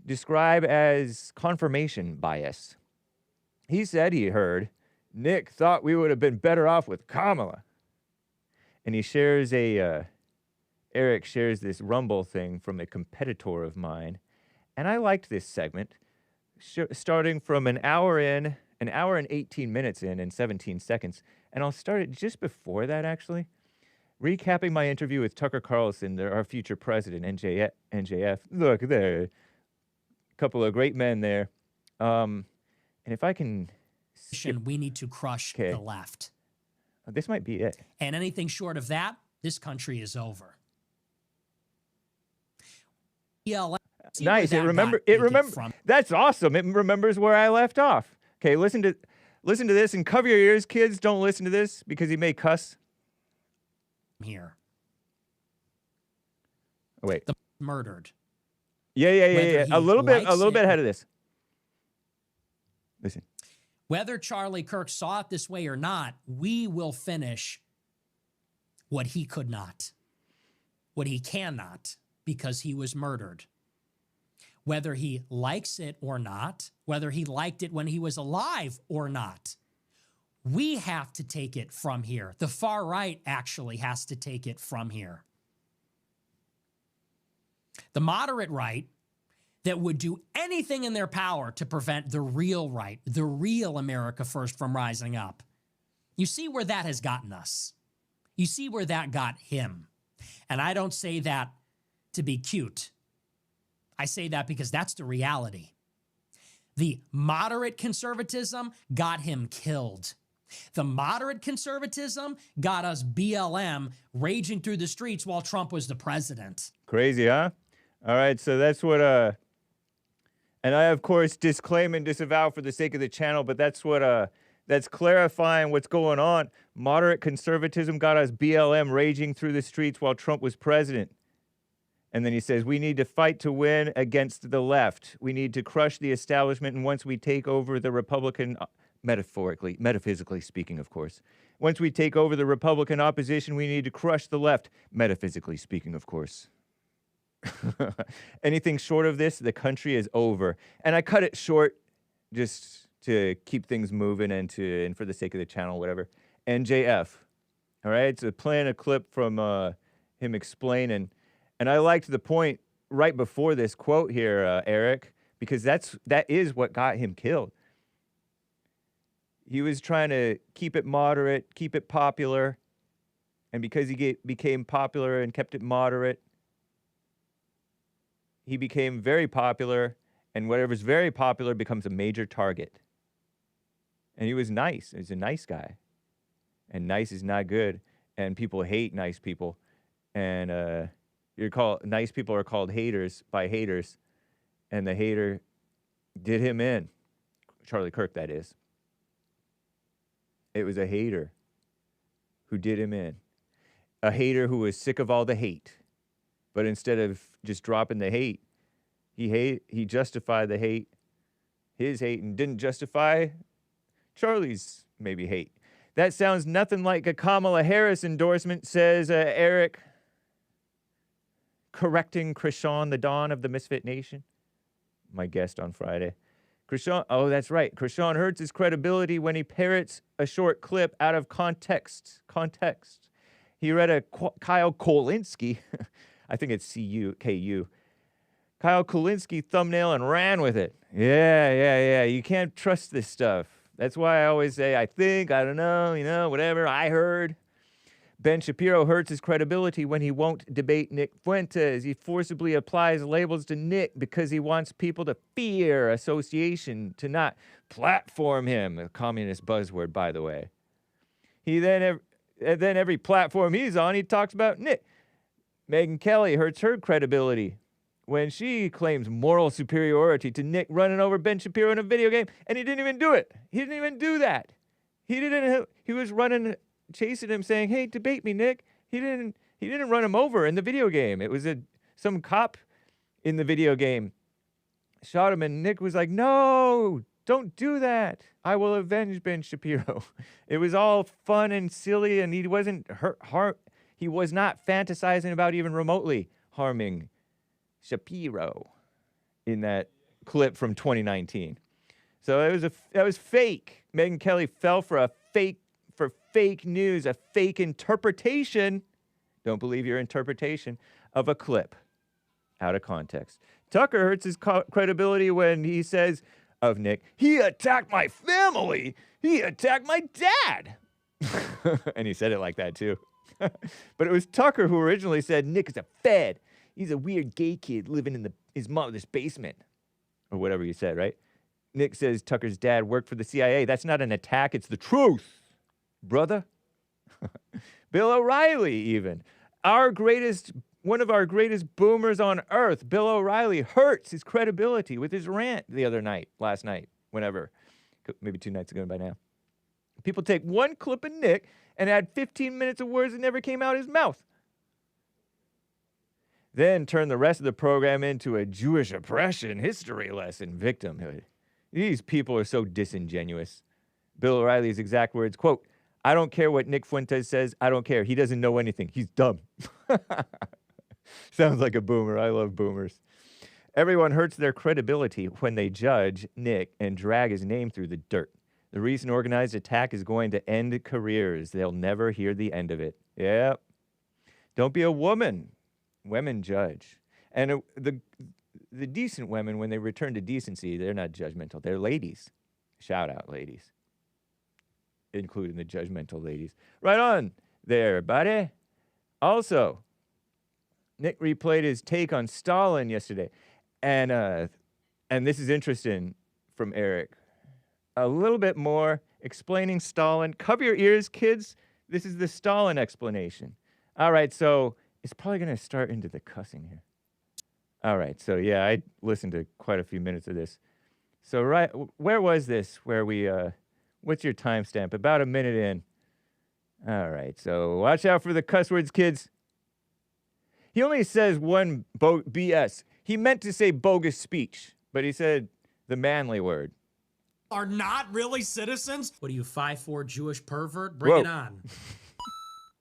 describe as confirmation bias. He said he heard, Nick thought we would have been better off with Kamala. And he shares Eric shares this Rumble thing from a competitor of mine. And I liked this segment, starting from an hour and 18 minutes in and 17 seconds. And I'll start it just before that, actually. Recapping my interview with Tucker Carlson, our future president, NJF. Look, there, a couple of great men there. And if I can... We need to crush the left. This might be it. And anything short of that, this country is over. See where Nice. that It got remember. from That's awesome. It remembers where I left off. Okay, listen to this and cover your ears, kids. Don't listen to this because he may cuss. here. Oh, wait. The murdered. Yeah. Whether A he little bit likes it ahead of this. Listen. Whether Charlie Kirk saw it this way or not, we will finish what he could not, what he cannot, because he was murdered. Whether he likes it or not, whether he liked it when he was alive or not, we have to take it from here. The far right actually has to take it from here. The moderate right that would do anything in their power to prevent the real right, the real America First from rising up. You see where that has gotten us. You see where that got him. And I don't say that to be cute. I say that because that's the reality. The moderate conservatism got him killed. The moderate conservatism got us BLM raging through the streets while Trump was the president. Crazy, huh? All right, so that's what, and I, of course, disclaim and disavow for the sake of the channel, but that's what, that's clarifying what's going on. Moderate conservatism got us BLM raging through the streets while Trump was president. And then he says, we need to fight to win against the left. We need to crush the establishment, and once we take over the Republican, metaphysically speaking, of course. Once we take over the Republican opposition, we need to crush the left, metaphysically speaking, of course. Anything short of this, the country is over. And I cut it short just to keep things moving and for the sake of the channel, whatever. NJF. All right, so playing a clip from him explaining. And I liked the point right before this quote here, Eric, because that is what got him killed. He was trying to keep it moderate, keep it popular. And because he became popular and kept it moderate, he became very popular, and whatever's very popular becomes a major target. And he was nice. He was a nice guy. And nice is not good. And people hate nice people. And nice people are called haters by haters. And the hater did him in. Charlie Kirk, that is. It was a hater who did him in. A hater who was sick of all the hate. But instead of just dropping the hate, he justified the hate, his hate, and didn't justify Charlie's maybe hate. That sounds nothing like a Kamala Harris endorsement, says Eric, correcting Crishaun, the Dawn of the Misfit Nation, my guest on Friday. Crishaun, oh, that's right. Crishaun hurts his credibility when he parrots a short clip out of context. He read a Kyle Kolinsky, I think it's C-U-K-U, Kyle Kolinsky thumbnail and ran with it. Yeah. You can't trust this stuff. That's why I always say, I think, I don't know, whatever, I heard. Ben Shapiro hurts his credibility when he won't debate Nick Fuentes. He forcibly applies labels to Nick because he wants people to fear association, to not platform him. A communist buzzword, by the way. Then every platform he's on, he talks about Nick. Megyn Kelly hurts her credibility when she claims moral superiority to Nick running over Ben Shapiro in a video game, and he didn't even do it. He didn't even do that. He was chasing him saying, hey, debate me, Nick. He didn't run him over in the video game. It was some cop in the video game shot him, and Nick was like, no, don't do that. I will avenge Ben Shapiro. It was all fun and silly, and he wasn't he was not fantasizing about even remotely harming Shapiro in that clip from 2019. So that was fake. Megyn Kelly fell for fake news, a fake interpretation. Don't believe your interpretation of a clip out of context. Tucker hurts his credibility when he says of Nick, he attacked my family. He attacked my dad. And he said it like that too. But it was Tucker who originally said Nick is a fed. He's a weird gay kid living in his mother's basement. Or whatever you said, right? Nick says Tucker's dad worked for the CIA. That's not an attack. It's the truth, brother. Bill O'Reilly even. Our greatest one of our greatest boomers on earth, Bill O'Reilly, hurts his credibility with his rant last night, whenever, maybe 2 nights ago by now. People take one clip of Nick and add 15 minutes of words that never came out of his mouth. Then turn the rest of the program into a Jewish oppression history lesson, victimhood. These people are so disingenuous. Bill O'Reilly's exact words, quote, "I don't care what Nick Fuentes says. I don't care. He doesn't know anything. He's dumb." Sounds like a boomer. I love boomers. Everyone hurts their credibility when they judge Nick and drag his name through the dirt. The recent organized attack is going to end careers. They'll never hear the end of it. Yep. Don't be a woman. Women judge. And the decent women, when they return to decency, they're not judgmental. They're ladies. Shout out, ladies. Including the judgmental ladies. Right on there, buddy. Also, Nick replayed his take on Stalin yesterday. And this is interesting from Eric. A little bit more explaining Stalin. Cover your ears, kids. This is the Stalin explanation. All right, so it's probably going to start into the cussing here. All right, so yeah, I listened to quite a few minutes of this. So where was this? Where we, what's your timestamp? About a minute in. All right, so watch out for the cuss words, kids. He only says one BS. He meant to say bogus speech, but he said the manly word. Are not really citizens? What are you, 5'4" Jewish pervert? Bring it on.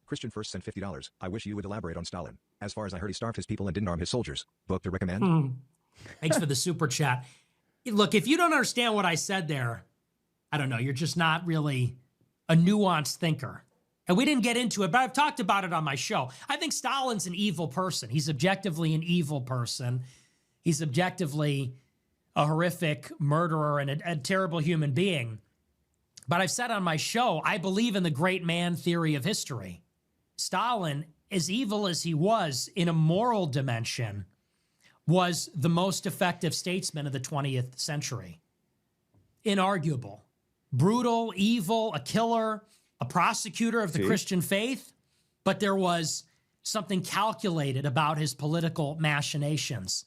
Christian first sent $50. I wish you would elaborate on Stalin. As far as I heard, he starved his people and didn't arm his soldiers. Book to recommend? Thanks for the super chat. Look, if you don't understand what I said there, I don't know, you're just not really a nuanced thinker. And we didn't get into it, but I've talked about it on my show. I think Stalin's an evil person. He's objectively an evil person. He's objectively a horrific murderer and a terrible human being. But I've said on my show, I believe in the great man theory of history. Stalin, as evil as he was in a moral dimension, was the most effective statesman of the 20th century. Inarguable. Brutal, evil, a killer, a prosecutor of the Christian faith, but there was something calculated about his political machinations.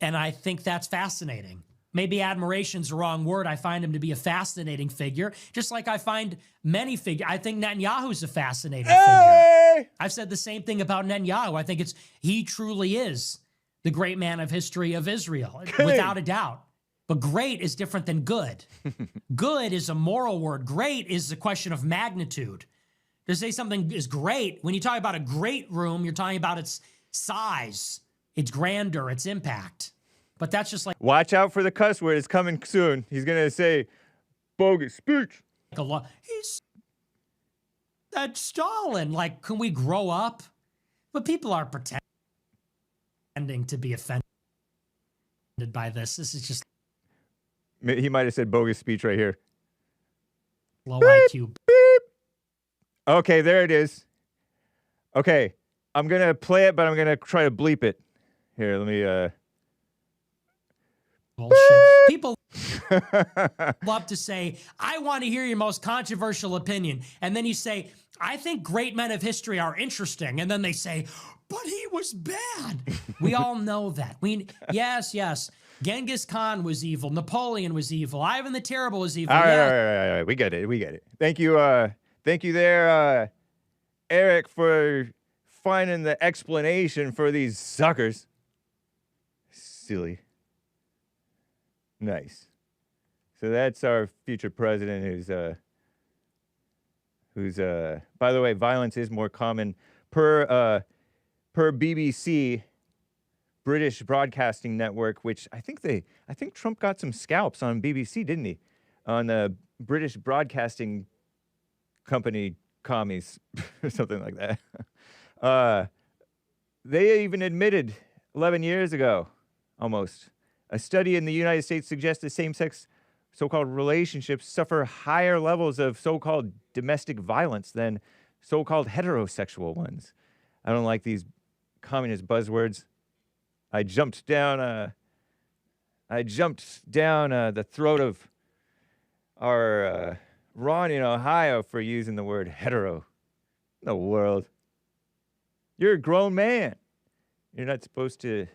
And I think that's fascinating. Maybe admiration's the wrong word. I find him to be a fascinating figure, just like I find many figures. I think Netanyahu's a fascinating figure. I've said the same thing about Netanyahu. I think he truly is the great man of history of Israel, without a doubt. But great is different than good. Good is a moral word. Great is a question of magnitude. To say something is great, when you talk about a great room, you're talking about its size, its grandeur, its impact. But that's just like... Watch out for the cuss word. It's coming soon. He's going to say bogus speech. He's that Stalin. Like, can we grow up? But people are pretending to be offended by this. This is just... He might have said bogus speech right here. Low IQ. Beep. Okay, there it is. Okay, I'm going to play it, but I'm going to try to bleep it. Here, let me... Bullshit. People love to say, I want to hear your most controversial opinion. And then you say, I think great men of history are interesting. And then they say, but he was bad. We all know that. Yes. Genghis Khan was evil. Napoleon was evil. Ivan the Terrible was evil. All right. We get it. Thank you there, Eric, for finding the explanation for these suckers. Silly. Nice. So that's our future president who's by the way, violence is more common per BBC, British Broadcasting Network, which I think Trump got some scalps on BBC, didn't he? On the British Broadcasting Company commies or something like that. They even admitted 11 years ago, almost, a study in the United States suggests that same-sex so-called relationships suffer higher levels of so-called domestic violence than so-called heterosexual ones. I don't like these communist buzzwords. I jumped down the throat of our Ronnie in Ohio for using the word hetero in the world. You're a grown man. You're not supposed to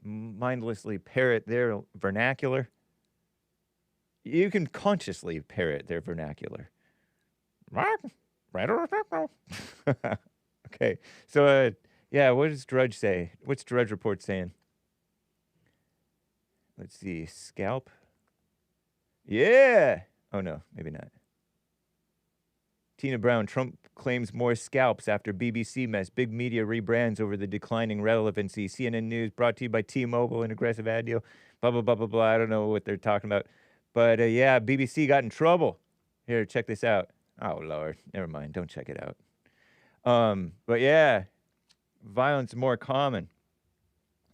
mindlessly parrot their vernacular. You can consciously parrot their vernacular. Okay, so yeah, what does Drudge say? What's Drudge Report saying? Let's see, scalp. Yeah. Oh no, maybe not. Tina Brown, Trump claims more scalps after BBC mess. Big media rebrands over the declining relevancy. CNN News brought to you by T-Mobile, an aggressive ad deal. Blah, blah, blah, blah, blah. I don't know what they're talking about. But yeah, BBC got in trouble. Here, check this out. Oh, Lord. Never mind. Don't check it out. But yeah, violence more common.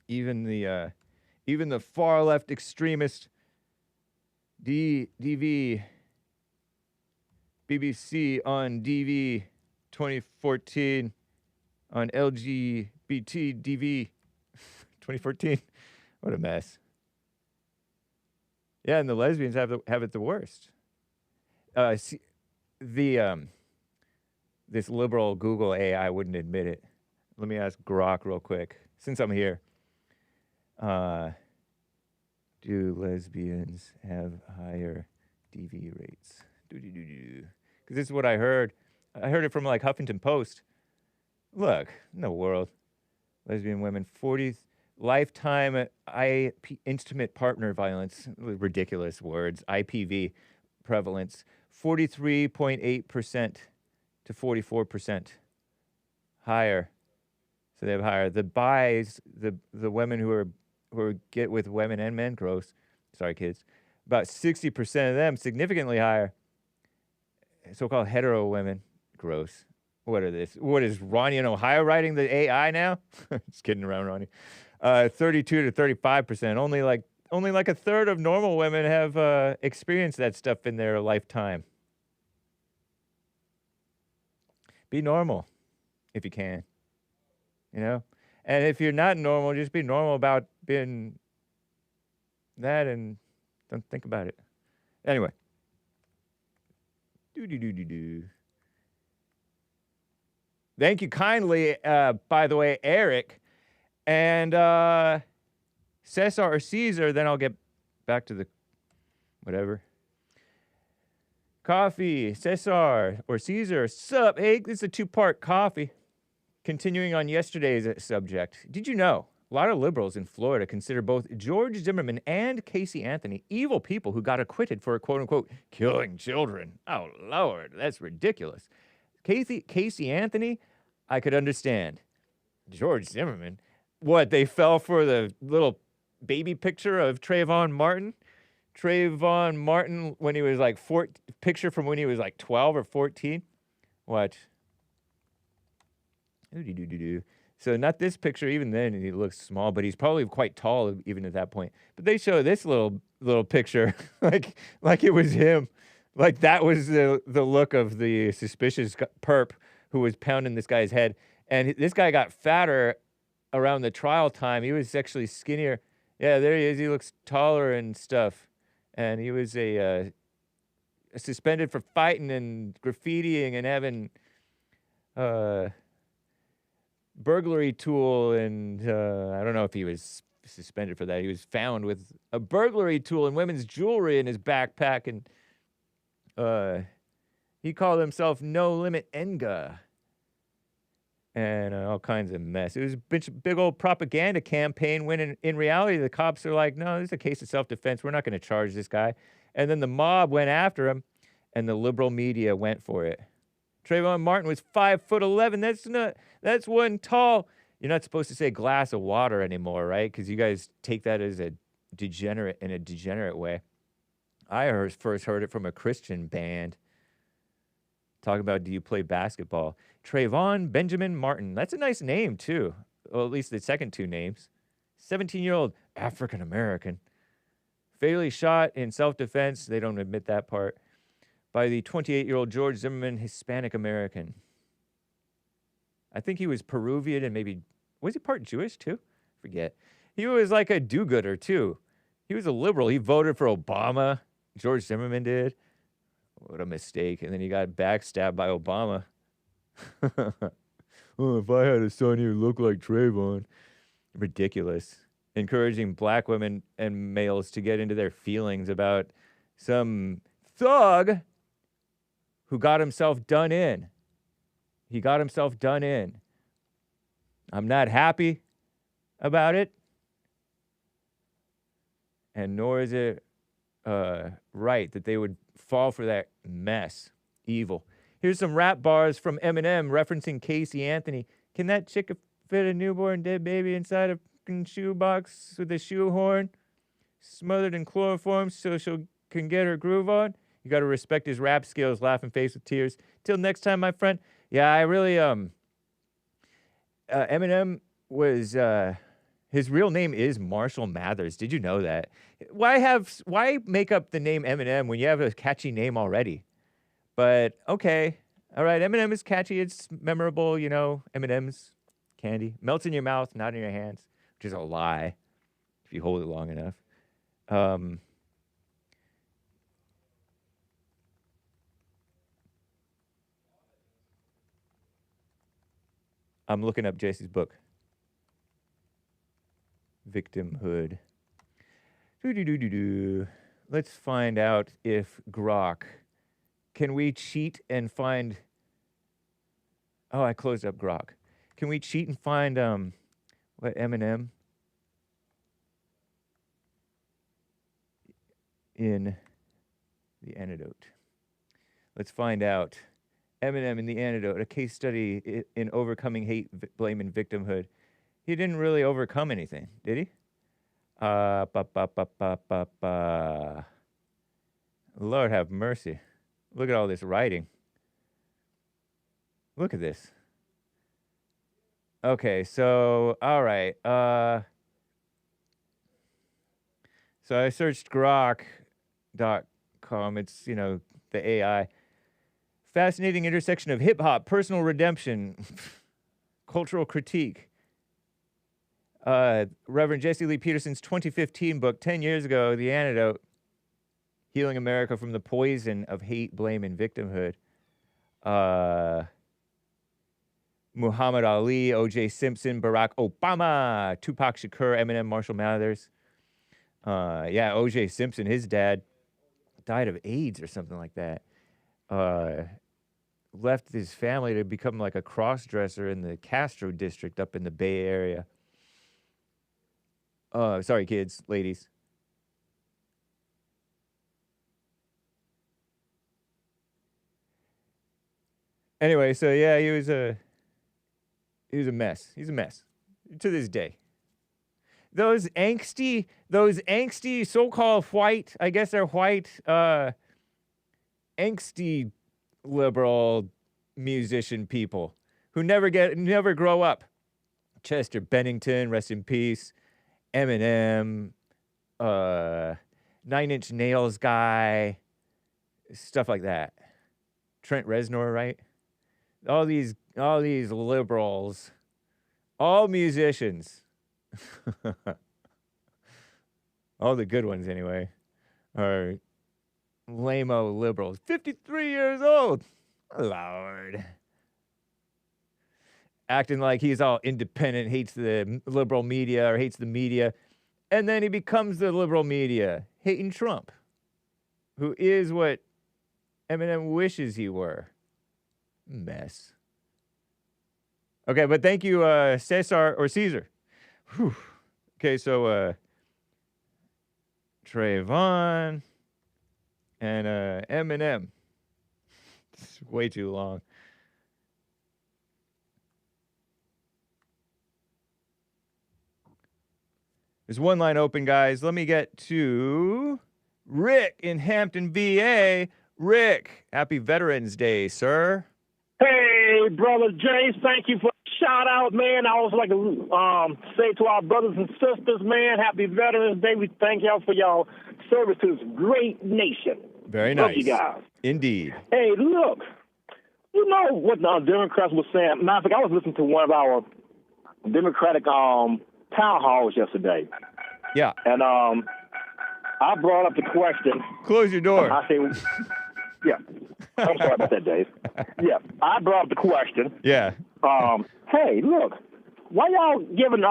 Even the far left extremist DV BBC on DV 2014 on LGBT DV 2014. What a mess. Yeah, and the lesbians have it the worst. This liberal Google AI wouldn't admit it. Let me ask Grok real quick, since I'm here. Do lesbians have higher DV rates? Because this is what I heard. I heard it from like Huffington Post. Look, in the world, lesbian women, 40 lifetime intimate partner violence, ridiculous words, IPV prevalence, 43.8% to 44% higher. So they have higher. The bis, the women who get with women and men, gross. Sorry, kids. About 60% of them, significantly higher. So-called hetero women, gross. What is Ronnie in Ohio writing the AI now? Just kidding around, Ronnie. 32 to 35%. Only like a third of normal women have experienced that stuff in their lifetime. Be normal, if you can. You know, and if you're not normal, just be normal about being that, and don't think about it. Anyway. Thank you kindly, by the way, Eric. And Cesar or Cesar, then I'll get back to the whatever. Coffee, Cesar or Cesar. Sup, Hake? This is a two-part coffee. Continuing on yesterday's subject. Did you know a lot of liberals in Florida consider both George Zimmerman and Casey Anthony evil people who got acquitted for, quote-unquote, killing children? Oh, Lord, that's ridiculous. Casey Anthony, I could understand. George Zimmerman, what, they fell for the little baby picture of Trayvon Martin? Trayvon Martin when he was like picture from when he was like 12 or 14? What? So not this picture, even then he looks small, but he's probably quite tall even at that point. But they show this little picture like it was him. Like that was the look of the suspicious perp who was pounding this guy's head. And this guy got fatter around the trial time. He was actually skinnier. Yeah, there he is. He looks taller and stuff. And he was suspended for fighting and graffitiing and having burglary tool, and I don't know if he was suspended for that. He was found with a burglary tool and women's jewelry in his backpack, and he called himself No Limit Enga, and all kinds of mess. It was a big old propaganda campaign when in reality the cops are like, no, this is a case of self-defense. We're not going to charge this guy. And then the mob went after him, and the liberal media went for it. Trayvon Martin was 5'11". That's one tall. You're not supposed to say glass of water anymore, right? Because you guys take that as a degenerate way. I first heard it from a Christian band. Talking about, do you play basketball? Trayvon Benjamin Martin. That's a nice name, too. Well, at least the second two names. 17-year-old African-American. Fatally shot in self-defense. They don't admit that part. By the 28-year-old George Zimmerman, Hispanic-American. I think he was Peruvian and maybe, was he part Jewish too? Forget. He was like a do-gooder too. He was a liberal. He voted for Obama. George Zimmerman did. What a mistake. And then he got backstabbed by Obama. Oh, if I had a son, he would look like Trayvon. Ridiculous. Encouraging black women and males to get into their feelings about some thug who got himself done in. He got himself done in. I'm not happy about it. And nor is it right that they would fall for that mess. Evil. Here's some rap bars from Eminem referencing Casey Anthony. Can that chick fit a newborn dead baby inside a fucking shoebox with a shoehorn smothered in chloroform so she can get her groove on? You got to respect his rap skills, laughing face with tears. Till next time, my friend. Yeah, I really, Eminem was, his real name is Marshall Mathers. Did you know that? Why make up the name Eminem when you have a catchy name already? But, okay. All right, Eminem is catchy. It's memorable, you know. M&M's candy. Melts in your mouth, not in your hands, which is a lie if you hold it long enough. I'm looking up Jesse's book. Victimhood. Let's find out if Grok. Can we cheat and find... Oh, I closed up Grok. Can we cheat and find, what, Eminem? In the antidote. Let's find out. Eminem in the antidote, a case study in overcoming hate, blame, and victimhood. He didn't really overcome anything, did he? Lord have mercy. Look at all this writing. Look at this. Okay, so, all right. So I searched grok.com. It's, you know, the AI. Fascinating intersection of hip-hop, personal redemption, cultural critique. Reverend Jesse Lee Peterson's 2015 book, 10 years ago, The Antidote, Healing America from the Poison of Hate, Blame, and Victimhood. Muhammad Ali, O.J. Simpson, Barack Obama, Tupac Shakur, Eminem, Marshall Mathers. Yeah, O.J. Simpson, his dad died of AIDS or something like that. Left his family to become like a cross-dresser in the Castro district up in the Bay Area. Sorry, kids, ladies. Anyway, so yeah, he was a mess. He's a mess to this day. Those angsty so-called white, I guess they're white, angsty liberal musician people who never grow up. Chester Bennington, rest in peace. Eminem, 9 Inch Nails guy, stuff like that. Trent Reznor, right? All these liberals, all musicians, all the good ones anyway, are lame-o liberals. 53 years old. Lord. Acting like he's all independent, hates the liberal media or hates the media. And then he becomes the liberal media, hating Trump, who is what Eminem wishes he were. Mess. Okay, but thank you, Cesar or Cesar. Whew. Okay, so Trayvon and Eminem. It's way too long. There's one line open, guys. Let me get to Rick in Hampton, VA. Rick, happy Veterans Day, sir. Hey, Brother James, thank you for the shout out, man. I always like to say to our brothers and sisters, man, happy Veterans Day. We thank y'all for y'all service to this great nation. Very nice. Love you guys. Indeed. Hey, look, you know what the Democrats were saying? Matter of fact, I was listening to one of our Democratic town halls yesterday. Yeah. And I brought up the question. Close your door. I say, yeah. I'm sorry about that, Dave. Yeah, I brought up the question. Yeah. Hey, look, why y'all giving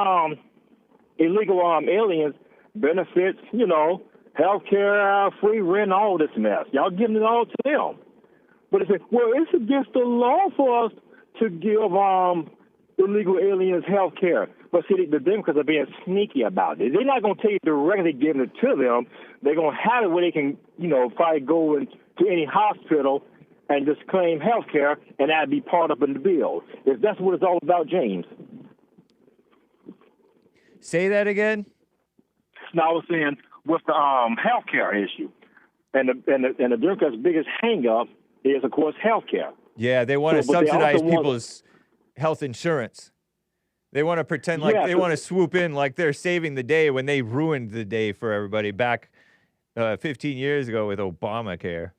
illegal aliens benefits, health care, free rent, all this mess? Y'all giving it all to them. But they say, well, it's against the law for us to give illegal aliens health care. But see, the Democrats are being sneaky about it. They're not going to tell you directly giving it to them. They're going to have it where they can, probably go into any hospital and just claim health care, and that'd be part of the bill. If that's what it's all about, James. Say that again? Now, I was saying with the health care issue, and the Democrats' biggest hang-up is, of course, health care. Yeah, they want to subsidize people's health insurance. They want to pretend like they want to swoop in like they're saving the day when they ruined the day for everybody back 15 years ago with Obamacare.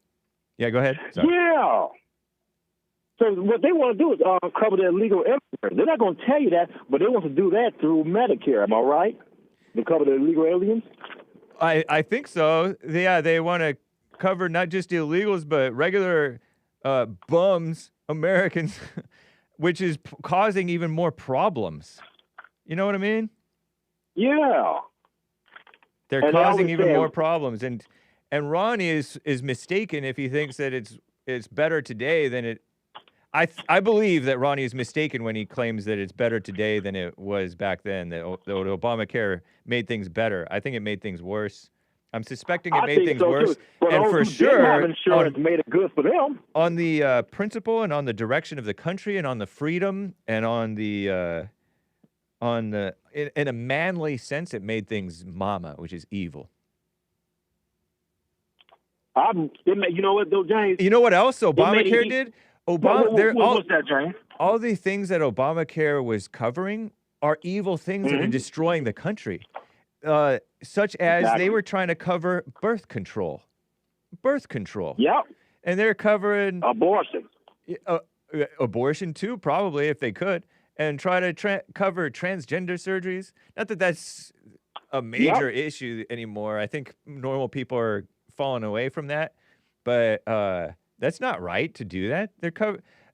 Yeah, go ahead. Sorry. Yeah. So what they want to do is cover the illegal immigrants. They're not going to tell you that, but they want to do that through Medicare. Am I right? To cover the illegal aliens? I think so. Yeah, they want to cover not just illegals, but regular bums, Americans, which is causing even more problems. You know what I mean? Yeah. They're causing even more problems. And Ronnie is mistaken if he thinks that it's better today than it. I believe that Ronnie is mistaken when he claims that it's better today than it was back then. That Obamacare made things better. I think it made things worse. I'm suspecting it made things worse. And for sure, insurance made it good for them. On the principle and on the direction of the country and on the freedom and on the in a manly sense, it made things mama, which is evil. You know what, though, James? You know what else Obamacare did? What's that, James? All the things that Obamacare was covering are evil things that are destroying the country, such as they were trying to cover birth control. Birth control. Yep. And they're covering abortion. Abortion, too, probably, if they could, and try to cover transgender surgeries. Not that that's a major issue anymore. I think normal people are falling away from that, but that's not right to do that.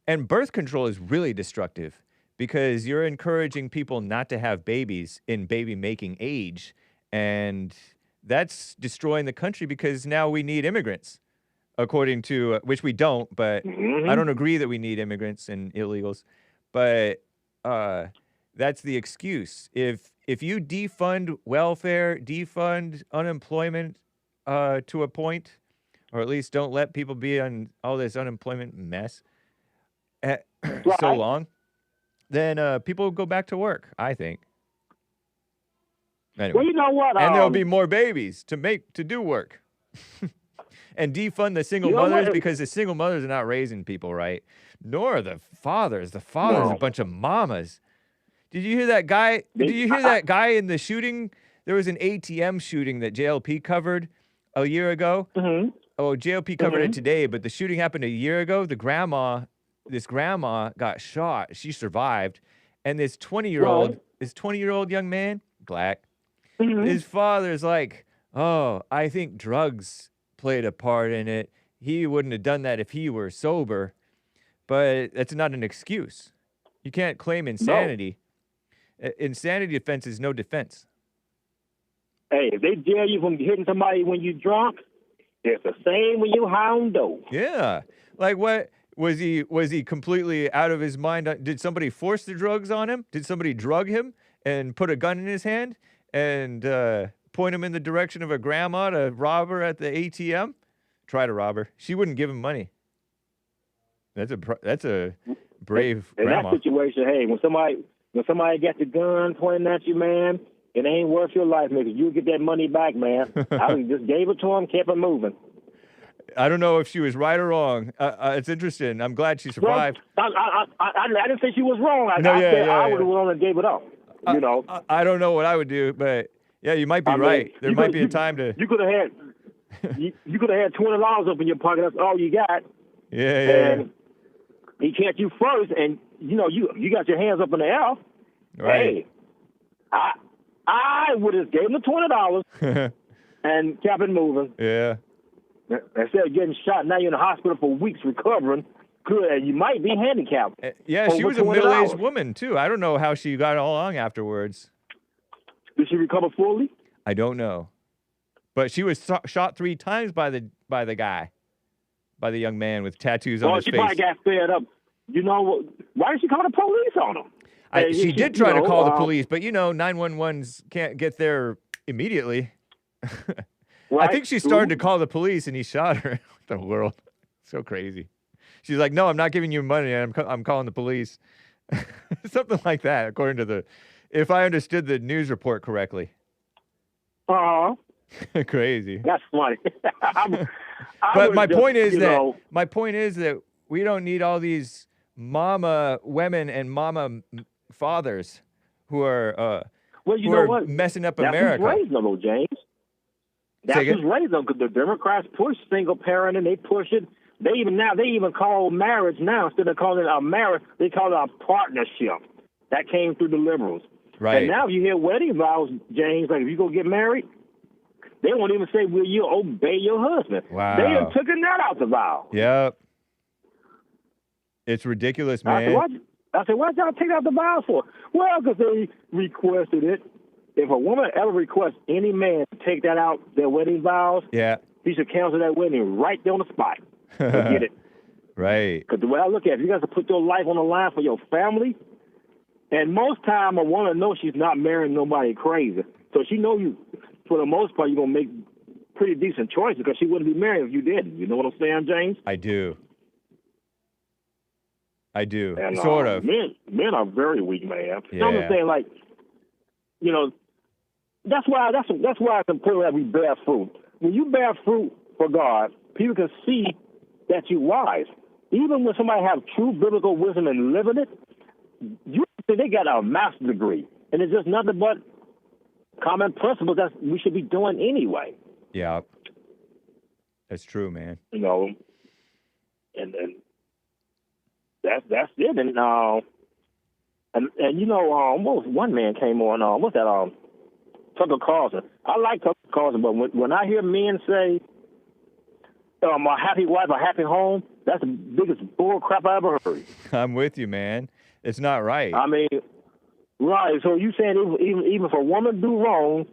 And birth control is really destructive because you're encouraging people not to have babies in baby-making age, and that's destroying the country because now we need immigrants, according to, which we don't, but I don't agree that we need immigrants and illegals, but that's the excuse. If you defund welfare, defund unemployment to a point, or at least don't let people be on all this unemployment mess so long, then people will go back to work, I think. Anyway. Well, you know what? And there'll be more babies to do work. And defund the single mothers because the single mothers are not raising people right. Nor the fathers. The fathers are a bunch of mamas. Did you hear that guy? Did you hear that guy in the shooting? There was an ATM shooting that JLP covered a year ago. Oh, JLP covered it today, but the shooting happened a year ago. This grandma got shot. She survived. And this 20-year-old young man, black, his father's like, oh, I think drugs played a part in it. He wouldn't have done that if he were sober. But that's not an excuse. You can't claim insanity. No. Insanity defense is no defense. Hey, if they jail you from hitting somebody when you drunk, it's the same when you high on dope. Yeah. Like what? Was he completely out of his mind? Did somebody force the drugs on him? Did somebody drug him and put a gun in his hand and point him in the direction of a grandma to rob her at the ATM? Try to rob her. She wouldn't give him money. That's a brave grandma. In that situation, hey, when somebody got the gun pointing at you, man, it ain't worth your life, man, because you'll get that money back, man. I just gave it to him, kept it moving. I don't know if she was right or wrong. It's interesting. I'm glad she survived. Well, I didn't say she was wrong. I said I would have won and gave it up. You know. I don't know what I would do, but yeah, you might be right. There might be a time to. You could have had. you could have had $20 up in your pocket. That's all you got. Yeah. And he catch you first, and you got your hands up in the air. Right. Hey, I would have gave him the $20 and kept it moving. Yeah. Instead of getting shot, now you're in the hospital for weeks recovering, Good, and you might be handicapped. Yeah, she Over was a middle-aged $20. woman, too. I don't know how she got along afterwards. Did she recover fully? I don't know. But she was shot 3 times by the guy, by the young man with tattoos on his She face. probably got fed up. You know, why did she call the police on him? She did try to call the police, but 911s can't get there immediately. Right? I think she started to call the police and he shot her. What the world? So crazy. She's like, no, I'm not giving you money. I'm calling the police. Something like that, according to if I understood the news report correctly. Crazy. That's funny. But my point is that we don't need all these mama women and mama fathers who are messing up America. That's who's raising them, though, James. That's who's raising them, because the Democrats push single parent and they push it. They even call marriage now, instead of calling it a marriage, they call it a partnership. That came through the liberals. Right. And now if you hear wedding vows, James, like if you go get married, they won't even say, will you obey your husband? Wow. They have taken that out the vow. Yep. It's ridiculous, man. I said, why'd y'all take out the vows for? Well, because they requested it. If a woman ever requests any man to take that out, their wedding vows, he should cancel that wedding right there on the spot. Forget it. Right. Because the way I look at it, you got to put your life on the line for your family. And most time, a woman knows she's not marrying nobody crazy. So she knows you, for the most part, you're going to make pretty decent choices, because she wouldn't be married if you didn't. You know what I'm saying, James? I do. And, sort of. Men are very weak, man. Yeah. I'm just saying, like, that's why I can put that we bear fruit. When you bear fruit for God, people can see that you're wise. Even when somebody have true biblical wisdom and living it, you think they got a master's degree, and it's just nothing but common principles that we should be doing anyway. Yeah, that's true, man. And that's it. And what was one man came on? What's that? Tucker Carlson. I like Tucker Carlson, but when I hear men say, "A happy wife, a happy home," that's the biggest bull crap I ever heard. I'm with you, man. It's not right. I mean, right. So you saying even if a woman do wrong,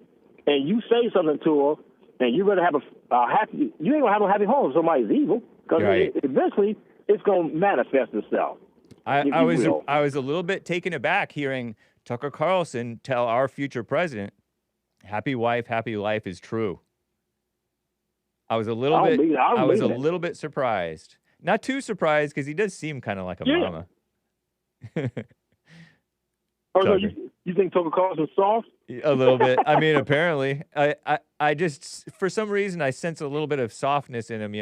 and you say something to her, and you rather have a happy, you ain't gonna have a happy home if somebody's evil, because eventually it's gonna manifest itself. I was a little bit taken aback hearing Tucker Carlson tell our future president, "Happy wife, happy life" is true. I was a little bit surprised. Not too surprised, because he does seem kind of like a mama. So you think Tucker Carlson's soft? A little bit. I mean, apparently, I just, for some reason, I sense a little bit of softness in him.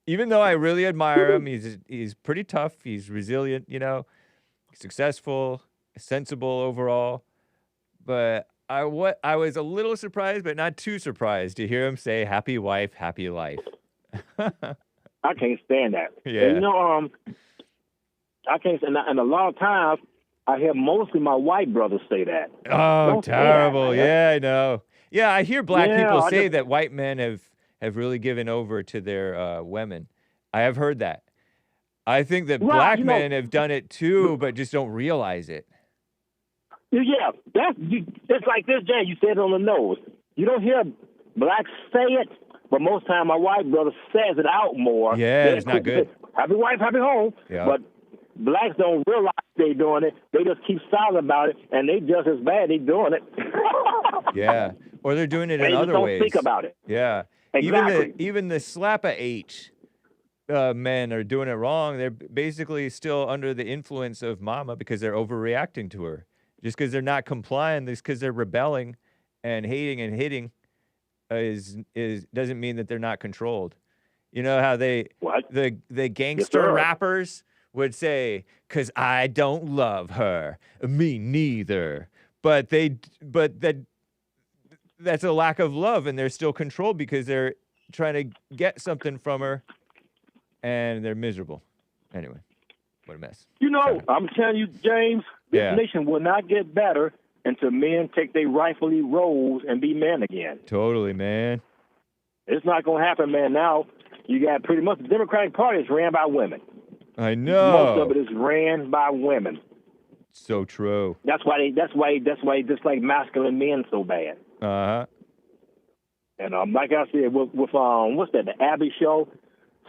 Even though I really admire him, he's pretty tough. He's resilient. Successful, sensible overall. But I was a little surprised, but not too surprised to hear him say, "Happy wife, happy life." I can't stand that. Yeah. And, I can't stand that. And a lot of times, I hear mostly my white brothers say that. Oh, terrible. That, yeah, I know. Yeah, I hear black people say that white men have really given over to their women. I have heard that. I think that black men have done it too, but just don't realize it. Yeah, it's like this, Jay. You said it on the nose. You don't hear blacks say it, but most time my white brother says it out more. Yeah, it's not good. Happy wife, happy home. Yeah. But blacks don't realize they're doing it. They just keep silent about it, and they just as bad. They doing it. Yeah, or they're doing it in other ways. They just don't think about it. Yeah, exactly. Even the slappa H men are doing it wrong. They're basically still under the influence of mama because they're overreacting to her. Just because they're not complying, just because they're rebelling and hating and hitting, doesn't mean that they're not controlled. You know how the gangster rappers would say, "'Cause I don't love her, me neither." But that's a lack of love, and they're still controlled because they're trying to get something from her, and they're miserable. Anyway, what a mess. I'm telling you, James, this nation will not get better until men take their rightfully roles and be men again. Totally, man. It's not going to happen, man. Now, you got pretty much the Democratic Party is ran by women. I Most of know. it is ran by women. So true. That's why they dislike masculine men so bad. Uh-huh. And like I said, with what's that, the Abby show?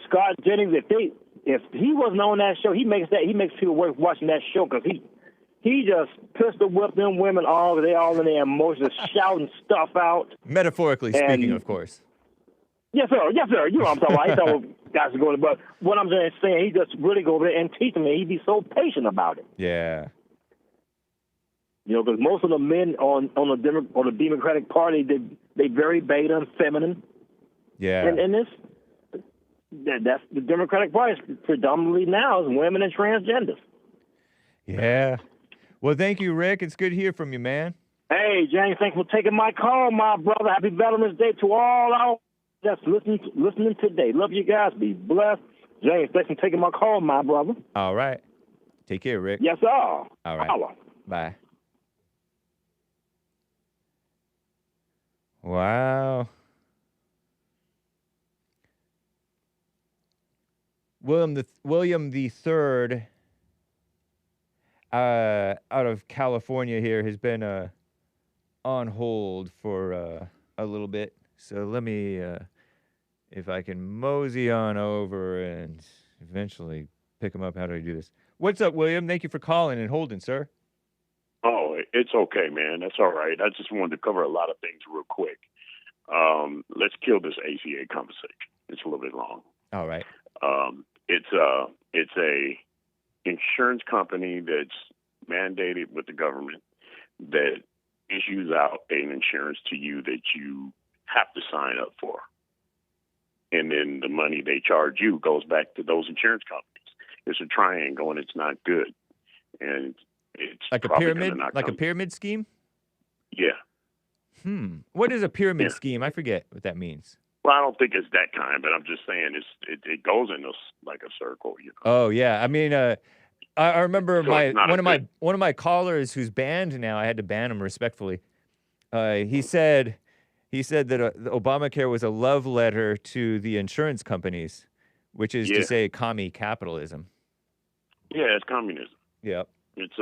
Scott Jennings, if he wasn't on that show, he makes people worth watching that show because he just pistol whipped them women they all in their emotions, shouting stuff out. Metaphorically speaking, of course. Yes, sir. You know what I'm talking about. He told guys to go, but what I'm saying, he just really go over there and teach them, and he'd be so patient about it. Yeah. You know, because most of the men on the Democratic Party, they very beta and feminine. Yeah. And that's the Democratic Party predominantly now is women and transgenders. Yeah. Well, thank you, Rick. It's good to hear from you, man. Hey, James, thanks for taking my call, my brother. Happy Veterans Day to all out that's listening today. Love you guys. Be blessed. James, thanks for taking my call, my brother. All right. Take care, Rick. Yes, sir. All right. Holla. Bye. Wow. William the Third, out of California here, has been on hold for a little bit. So let me, if I can mosey on over and eventually pick him up. How do I do this? What's up, William? Thank you for calling and holding, sir. Oh, it's okay, man. That's all right. I just wanted to cover a lot of things real quick. Let's kill this ACA conversation. It's a little bit long. All right. It's a insurance company that's mandated with the government that issues out an insurance to you that you have to sign up for. And then the money they charge you goes back to those insurance companies. It's a triangle and it's not good. And it's like a pyramid scheme? Yeah. What is a pyramid scheme? I forget what that means. Well, I don't think it's that kind, but I'm just saying it goes in like a circle, you know. Oh yeah, I mean, I remember So one of my callers who's banned now. I had to ban him respectfully. He said that the Obamacare was a love letter to the insurance companies, which is to say commie capitalism. Yeah, it's communism. Yep. It's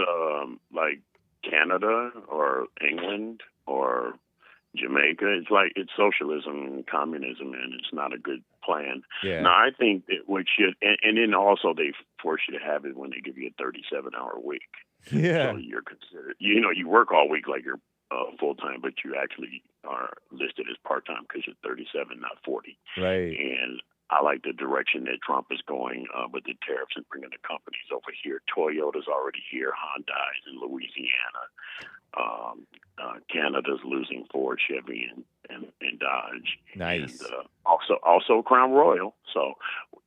like Canada or England or Jamaica. It's socialism and communism, and it's not a good plan. Yeah. Now, I think that what should, and then also they force you to have it when they give you a 37-hour week. Yeah. So you're considered, you work all week like you're full-time, but you actually are listed as part-time because you're 37, not 40. Right. And I like the direction that Trump is going with the tariffs and bringing the companies over here. Toyota's already here. Hyundai's in Louisiana. Canada's losing Ford, Chevy, and Dodge. Nice. And also Crown Royal. So,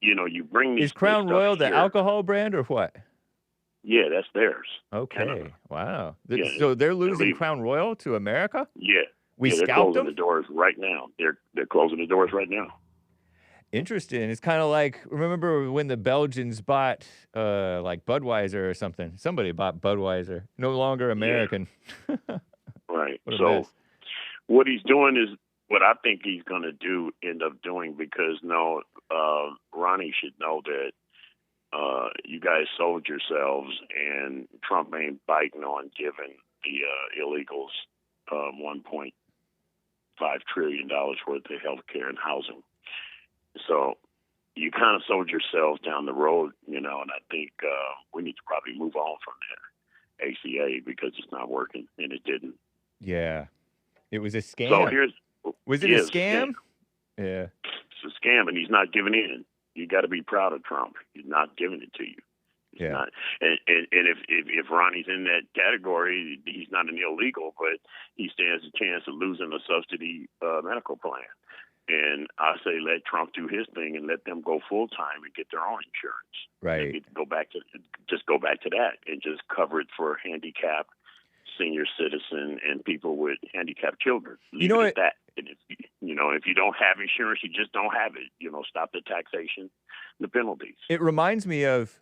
you bring these. Is Crown Royal the alcohol brand or what? Yeah, that's theirs. Okay. Canada. Wow. Yeah, So they're losing leaving. Crown Royal to America? Yeah. We they're scalped closing them? the doors right now. They're closing the doors right now. Interesting. It's kind of like, remember when the Belgians bought like Budweiser or something? Somebody bought Budweiser. No longer American. Right. What a So mess. what he's doing is what I think he's going to end up doing, because Ronnie should know that you guys sold yourselves, and Trump ain't biting on giving the illegals $1.5 trillion worth of health care and housing. So you kind of sold yourselves down the road, and I think we need to probably move on from that ACA because it's not working, and it didn't. Yeah. It was a scam. So was it a scam? Yeah. It's a scam, and he's not giving in. You got to be proud of Trump. He's not giving it to you. He's not. And if Ronnie's in that category, he's not an illegal, but he stands a chance of losing a subsidy medical plan. And I say let Trump do his thing and let them go full time and get their own insurance. Right. Go back to that and just cover it for handicapped, senior citizen, and people with handicapped children. Leave it at that. And if you don't have insurance, you just don't have it. Stop the taxation, the penalties. It reminds me of,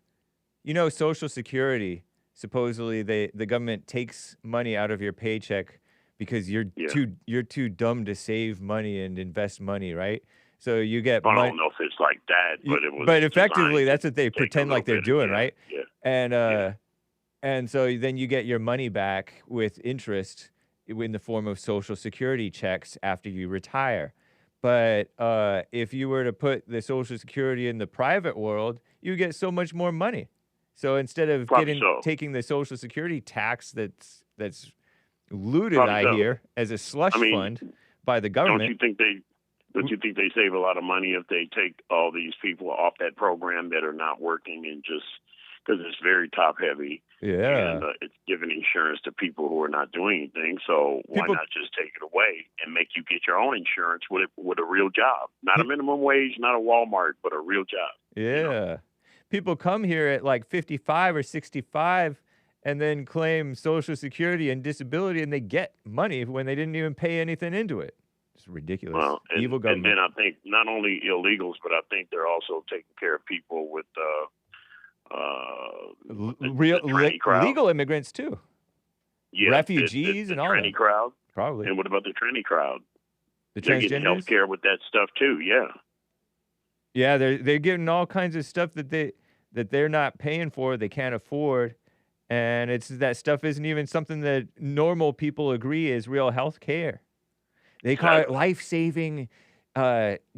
Social Security. Supposedly, the government takes money out of your paycheck because you're too dumb to save money and invest money, right? So you get I money. don't know if it's like that, but it was. But effectively, designed that's what they to take a pretend like little they're bit doing, yeah, right? Yeah. And so then you get your money back with interest in the form of Social Security checks after you retire. But if you were to put the Social Security in the private world, you get so much more money. So instead of taking the Social Security tax that's looted, hear, as a slush fund by the government. Don't you think they save a lot of money if they take all these people off that program that are not working and just because it's very top heavy. Yeah. And it's giving insurance to people who are not doing anything. So why not just take it away and make you get your own insurance with a real job? Not a minimum wage, not a Walmart, but a real job. Yeah. You know? People come here at like 55 or 65 and then claim Social Security and disability, and they get money when they didn't even pay anything into it. It's ridiculous. Well, Evil government. And then I think not only illegals, but I think they're also taking care of people with legal immigrants too. Yeah, refugees and all that. The tranny crowd. Probably. And what about the tranny crowd? The they're getting transgenders? health care with that stuff too. Yeah. Yeah, they're getting all kinds of stuff that they're not paying for, they can't afford, and it's that stuff isn't even something that normal people agree is real health care. They call it life-saving,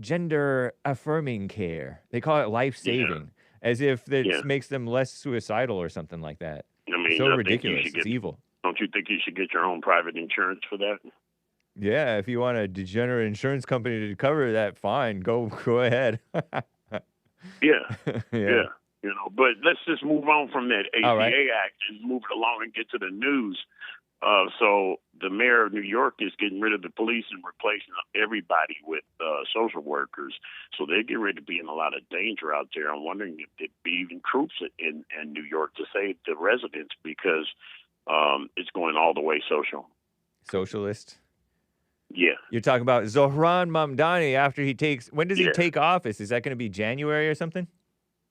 gender-affirming care. They call it life-saving, as if that makes them less suicidal or something like that. I mean, so ridiculous. It's evil. Don't you think you should get your own private insurance for that? Yeah, if you want a degenerate insurance company to cover that, fine, go ahead. Yeah. You know, but let's just move on from that ACA Act and move it along and get to the news. So the mayor of New York is getting rid of the police and replacing everybody with social workers. So they get ready to be in a lot of danger out there. I'm wondering if there'd be even troops in New York to save the residents because it's going all the way social. Socialist? Yeah. You're talking about Zohran Mamdani after he takes... When does he take office? Is that going to be January or something?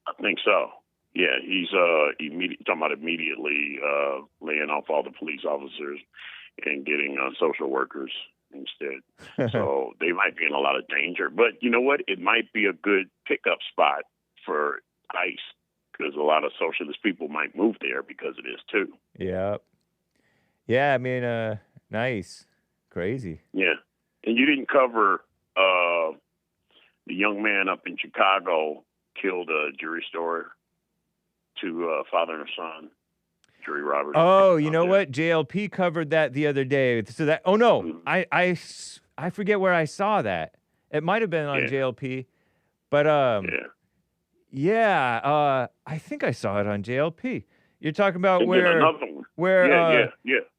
I think so. Yeah, he's talking about immediately laying off all the police officers and getting social workers instead. So they might be in a lot of danger. But you know what? It might be a good pickup spot for ICE because a lot of socialist people might move there because it is too. Yeah. Yeah, I mean, nice. Crazy. Yeah. And you didn't cover the young man up in Chicago killed a jewelry store. To father and son, jury robbery. Oh, you know what? JLP covered that the other day. So that I forget where I saw that. It might have been on JLP, but I think I saw it on JLP. You're talking about and where another one. Where yeah.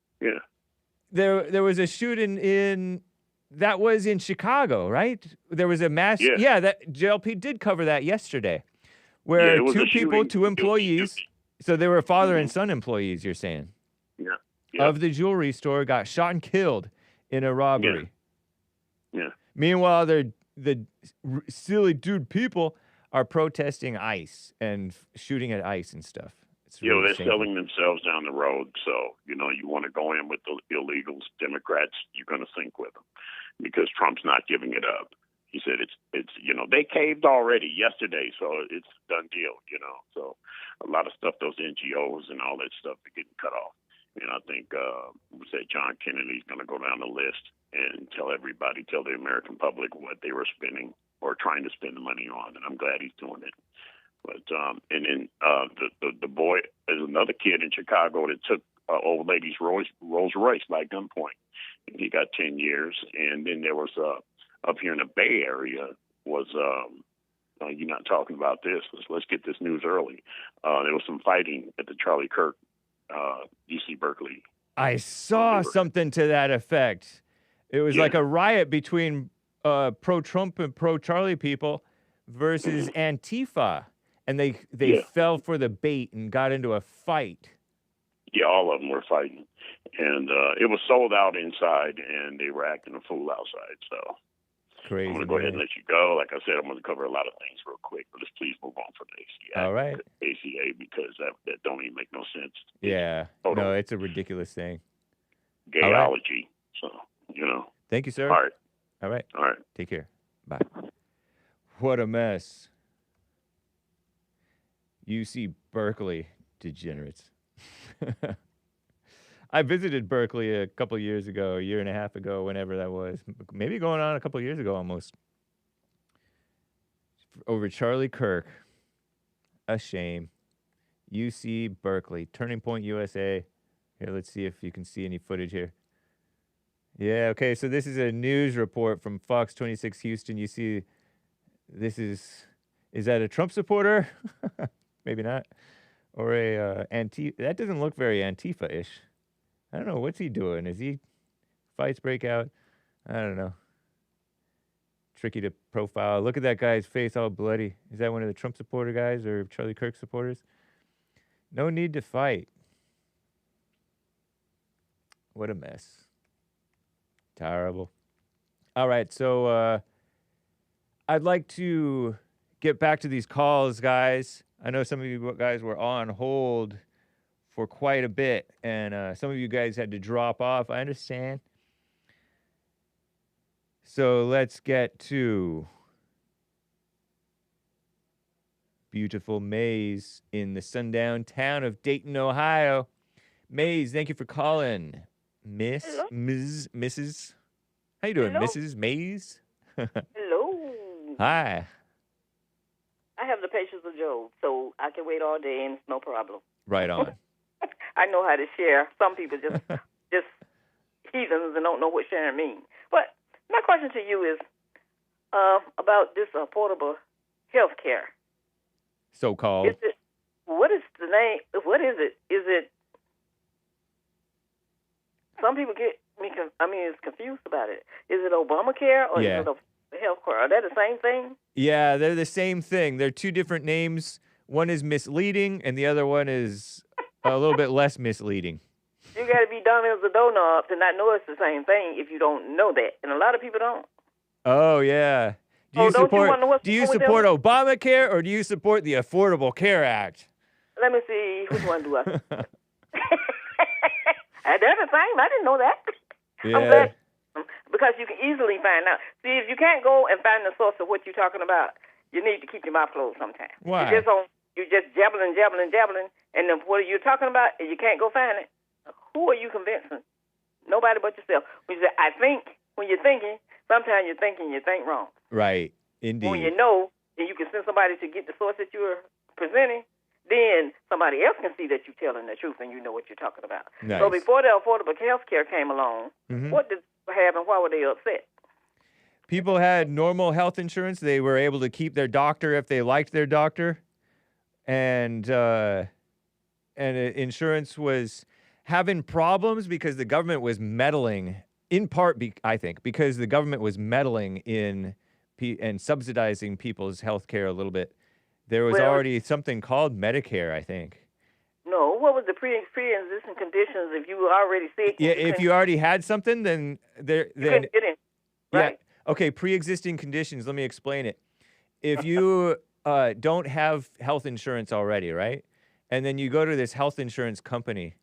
There was a shooting that was in Chicago, right? There was a mass. Yeah, that JLP did cover that yesterday. Where two people, two employees, so they were father and son employees, you're saying, of the jewelry store got shot and killed in a robbery. Yeah. Meanwhile, the silly dude people are protesting ICE and shooting at ICE and stuff. It's really they're shameful. selling themselves down the road. So, you want to go in with the illegals, Democrats, you're going to sink with them because Trump's not giving it up. He said it's they caved already yesterday, so it's a done deal, So a lot of stuff, those NGOs and all that stuff are getting cut off. And I think John Kennedy's going to go down the list and tell the American public what they were spending or trying to spend the money on. And I'm glad he's doing it. But and then the boy, there's another kid in Chicago that took old lady's Rolls Royce by gunpoint, and he got 10 years. And then there was up here in the Bay Area was, you're not talking about this. Let's get this news early. There was some fighting at the Charlie Kirk, UC Berkeley. I saw something to that effect. It was like a riot between pro-Trump and pro-Charlie people versus Antifa. And they fell for the bait and got into a fight. Yeah, all of them were fighting. And it was sold out inside, and they were acting a fool outside, so... Crazy. I'm going to go ahead and let you go. Like I said, I'm going to cover a lot of things real quick, but let's please move on from the ACA. All right. ACA, because that don't even make no sense. Yeah. No, it's a ridiculous thing. Gayology. Right. So, Thank you, sir. All right. All right. All right. Take care. Bye. What a mess. UC Berkeley degenerates. I visited Berkeley a couple years ago, a year and a half ago, whenever that was. Maybe going on a couple years ago almost. Over Charlie Kirk. A shame. UC Berkeley. Turning Point USA. Here, let's see if you can see any footage here. Yeah, okay, so this is a news report from Fox 26 Houston. You see, this is that a Trump supporter? Maybe not. Or a Antifa. That doesn't look very Antifa-ish. I don't know. What's he doing? Is he fights break out? I don't know. Tricky to profile. Look at that guy's face all bloody. Is that one of the Trump supporter guys or Charlie Kirk supporters? No need to fight. What a mess. Terrible. All right, so I'd like to get back to these calls, guys. I know some of you guys were on hold for quite a bit, and some of you guys had to drop off. I understand. So let's get to beautiful Maze in the sundown town of Dayton, Ohio. Maze, thank you for calling. Mrs. How you doing, Hello. Mrs. Maze? Hello. Hi. I have the patience of Job, so I can wait all day and it's no problem. Right on. I know how to share. Some people just heathens and don't know what sharing means. But my question to you is about this affordable health care. So-called. What is the name? What is it? Is it? Some people get me. It's confused about it. Is it Obamacare or Yeah. is it a health care? Are they the same thing? Yeah, they're the same thing. They're two different names. One is misleading, and the other one is a little bit less misleading. You got to be dumb as a doorknob to not know it's the same thing if you don't know that, and a lot of people don't. Oh yeah. Do you support Obamacare or do you support the Affordable Care Act? Let me see, which one do I? They're the same. I didn't know that. Yeah. I'm glad because you can easily find out. See, if you can't go and find the source of what you're talking about, you need to keep your mouth closed sometimes. Why? You're just jabbling, and then what you're talking about, and you can't go find it. Who are you convincing? Nobody but yourself. When you say, I think, when you're thinking, sometimes you're thinking you think wrong. Right. Indeed. When you know, and you can send somebody to get the source that you're presenting, then somebody else can see that you're telling the truth and you know what you're talking about. Nice. So before the affordable health care came along, what did they have and why were they upset? People had normal health insurance. They were able to keep their doctor if they liked their doctor. And insurance was having problems because the government was meddling, in part, I think, because the government was meddling in and subsidizing people's health care a little bit. There was already something called Medicare, I think. No, what was the pre-existing conditions if you were already sick? Yeah, if you already had something, then you couldn't get in, right? Yeah. Okay, pre-existing conditions, let me explain it. If you don't have health insurance already, right? And then you go to this health insurance company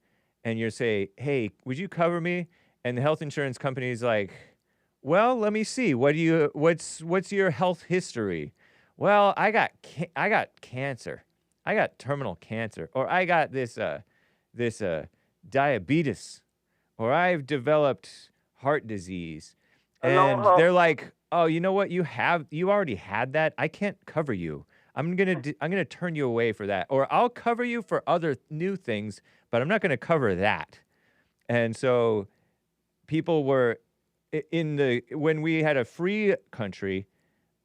and you say, hey, would you cover me? And the health insurance company is like, well, let me see. What's your health history? Well, I got cancer. I got terminal cancer, or I got this diabetes, or I've developed heart disease. And they're like, oh, you know what? You already had that. I can't cover you. I'm gonna turn you away for that, or I'll cover you for other new things, but I'm not gonna cover that. And so people were when we had a free country,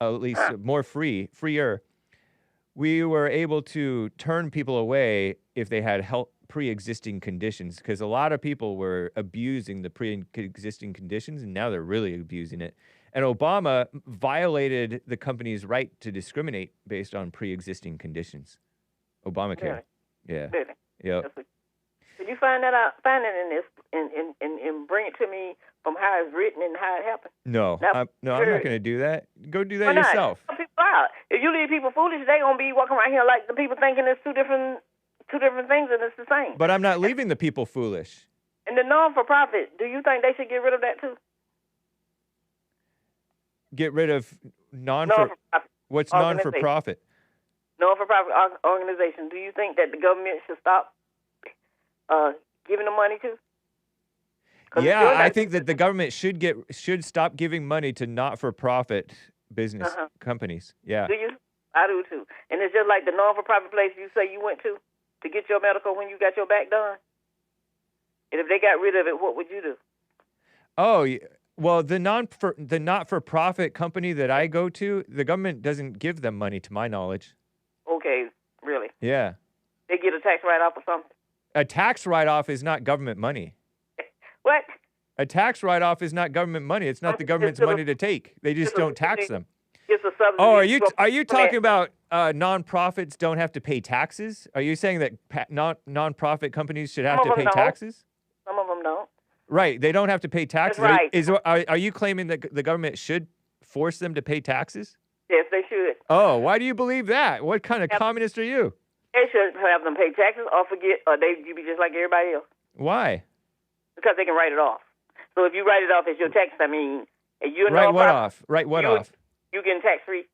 at least more freer, we were able to turn people away if they had pre-existing conditions, because a lot of people were abusing the pre-existing conditions, and now they're really abusing it. And Obama violated the company's right to discriminate based on pre-existing conditions. Obamacare. Yeah. Really? Yeah. Did you find that out? Find it in this and bring it to me from how it's written and how it happened. No, I'm not going to do that. Go do that yourself. People out. If you leave people foolish, they're going to be walking around here like the people thinking it's two different things and it's the same. But I'm not leaving the people foolish. And the non-for-profit, do you think they should get rid of that too? Get rid of non-for-profit? What's organization. non-for-profit? Non-for-profit organization. Do you think that the government should stop giving them money to? Yeah, I think that the government should stop giving money to not-for-profit business companies. Yeah. Do you? I do too. And it's just like the non-for-profit place you say you went to get your medical when you got your back done. And if they got rid of it, what would you do? Oh, well, the not-for-profit company that I go to, the government doesn't give them money, to my knowledge. Okay, really? Yeah. They get a tax write-off or something? A tax write-off is not government money. What? A tax write-off is not government money. It's not the government's money to take. They just don't tax them. It's a subsidy. Oh, are you talking about nonprofits don't have to pay taxes? Are you saying that nonprofit companies should have to pay taxes? Some of them don't. Right, they don't have to pay taxes. That's right. Are you claiming that the government should force them to pay taxes? Yes, they should. Oh, why do you believe that? What kind of communist are you? They should have them pay taxes or you be just like everybody else. Why? Because they can write it off. So if you write it off as your tax, and you're write what off? Write what off? You getting tax-free.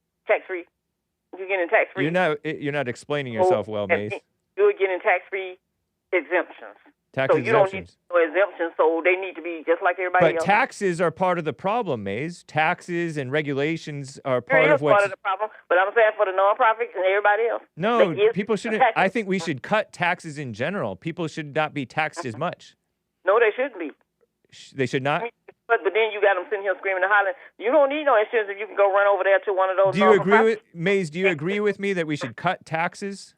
You're getting tax-free. You're not explaining yourself well, Maze. You're getting tax-free exemptions. Tax so exemptions. You don't need no exemptions, so they need to be just like everybody else. But taxes are part of the problem, Maze. Taxes and regulations are part of what's... part of the problem, but I'm saying for the nonprofits and everybody else. No, people shouldn't... I think we should cut taxes in general. People should not be taxed as much. No, they shouldn't be. They should not? But then you got them sitting here screaming and hollering. You don't need no insurance if you can go run over there to one of those. Do you agree with Maze? Do you agree with me that we should cut taxes?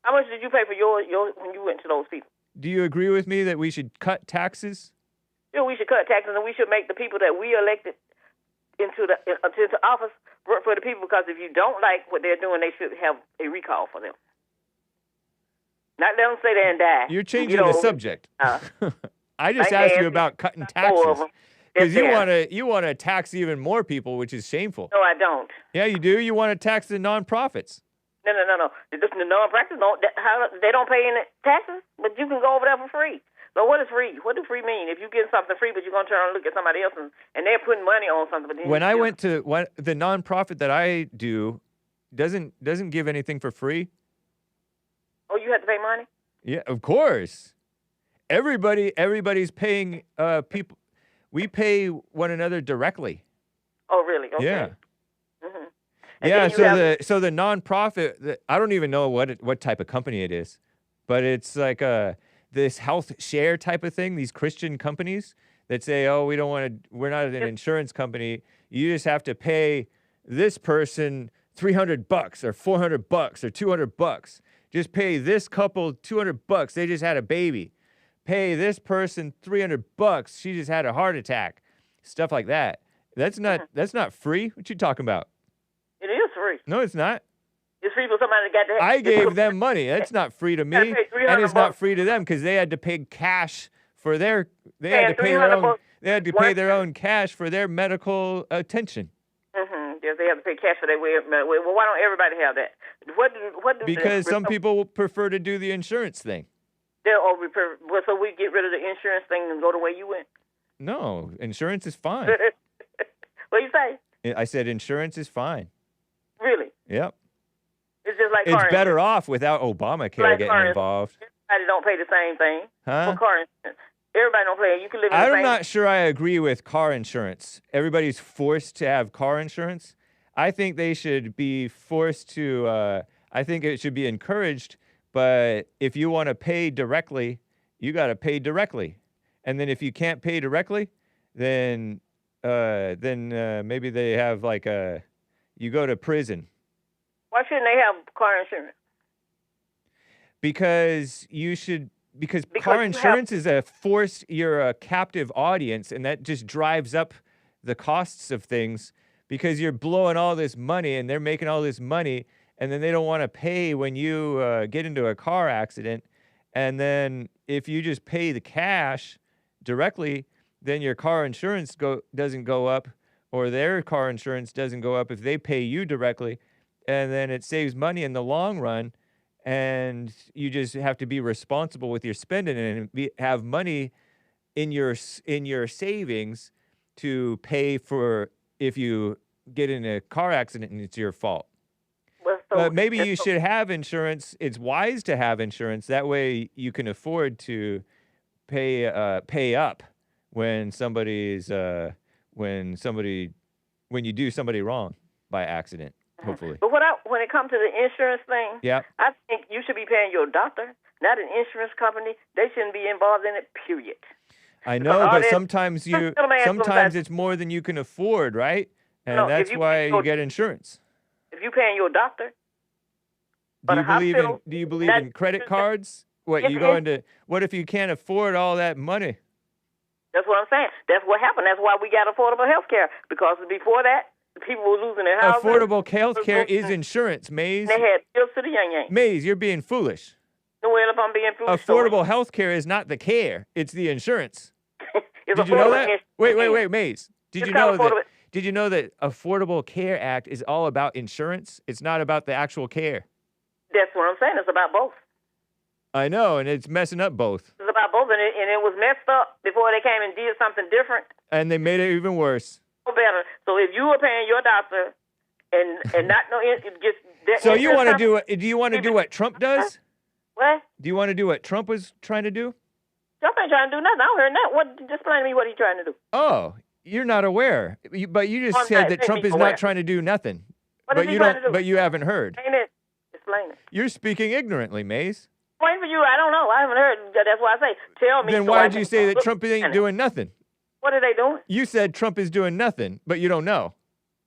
How much did you pay for your when you went to those people? Do you agree with me that we should cut taxes? Yeah, we should cut taxes, and we should make the people that we elected into office work for the people. Because if you don't like what they're doing, they should have a recall for them. Not let them stay there and die. You're changing the subject. I just asked you about cutting taxes. Because you want to tax even more people, which is shameful. No, I don't. Yeah, you do. You want to tax the nonprofits. No. The nonprofits they don't pay any taxes, but you can go over there for free. So what is free? What does free mean? If you get something free, but you're going to turn and look at somebody else and they're putting money on something. But when I went to the nonprofit that I do, doesn't give anything for free. Oh, you have to pay money? Yeah, of course. Everybody's paying people. We pay one another directly. Oh, really? Okay. Yeah. Mm-hmm. Yeah. So the nonprofit, I don't even know what type of company it is, but it's like this health share type of thing. These Christian companies that say, "Oh, we're not an insurance company. You just have to pay this person $300 or $400 or $200. Just pay this couple $200. They just had a baby. Pay this person $300. She just had a heart attack." Stuff like that. That's not free. What you talking about? It is free. No, it's not. It's free for somebody that got to. I gave them money. That's not free to me, and it's not free to them because they had to pay cash for their. They had to pay their own. They had to pay their own cash for their medical attention. Mm-hmm. Yes, they have to pay cash for their way. Well, why don't everybody have that? What do because some people prefer to do the insurance thing. So we get rid of the insurance thing and go the way you went? No, insurance is fine. What you say? I said insurance is fine. Really? Yep. It's just like it's better off without Obamacare getting involved. Everybody don't pay the same thing. Huh? For car insurance. Everybody don't pay. You can live in the same. I'm not sure I agree with car insurance. Everybody's forced to have car insurance. I think they should be forced to, I think it should be encouraged, but if you want to pay directly, you got to pay directly. And then if you can't pay directly, then maybe they have you go to prison. Why shouldn't they have car insurance? Because car insurance is you're a captive audience, and that just drives up the costs of things because you're blowing all this money and they're making all this money, and then they don't want to pay when you get into a car accident. And then if you just pay the cash directly, then your car insurance doesn't go up, or their car insurance doesn't go up if they pay you directly, and then it saves money in the long run. And you just have to be responsible with your spending and have money in your savings to pay for if you get in a car accident and it's your fault. Well, so But maybe you should have insurance. It's wise to have insurance. That way you can afford to pay up when when you do somebody wrong by accident, hopefully. But when it comes to the insurance thing, Yeah. I think you should be paying your doctor, not an insurance company. They shouldn't be involved in it, period. I know, but sometimes it's more than you can afford, right? And No, if that's you why pay you your- get insurance. If you're paying your doctor, Do you a hospital, believe that- in credit cards? What If- you go into? What if you can't afford all that money? that's what I'm saying. That's what happened. That's why we got affordable health care. Because before that, people were losing their houses. Affordable health care is insurance, Maze. They had bills to the yang. Maze, you're being foolish. Well, if I'm being foolish, Affordable health care is not the care; it's the insurance. It's Did you know affordable that? insurance. Wait, Maze. Did It's you called know that? affordable- Did you know that Affordable Care Act is all about insurance? It's not about the actual care. That's what I'm saying. It's about both. I know, and it's messing up both. It's about both, and it was messed up before they came and did something different. And they made it even worse. Better. So if you were paying your doctor and not no just So you want to do what? Do you want to do what Trump does? What? Do you want to do what Trump was trying to do? Trump ain't trying to do nothing. I don't heard that. What? Explain to me what he's trying to do. Oh, you're not aware. But you just said that Trump is not trying to do nothing. What But is he you trying don't. to do? But you haven't heard. Explain it. Explain it. You're speaking ignorantly, Maze. Explain for you. I don't know. I haven't heard. That's why I say. Tell me. Then so why I did can you say that look Trump at ain't it. doing nothing? What are they doing? You said Trump is doing nothing, but you don't know.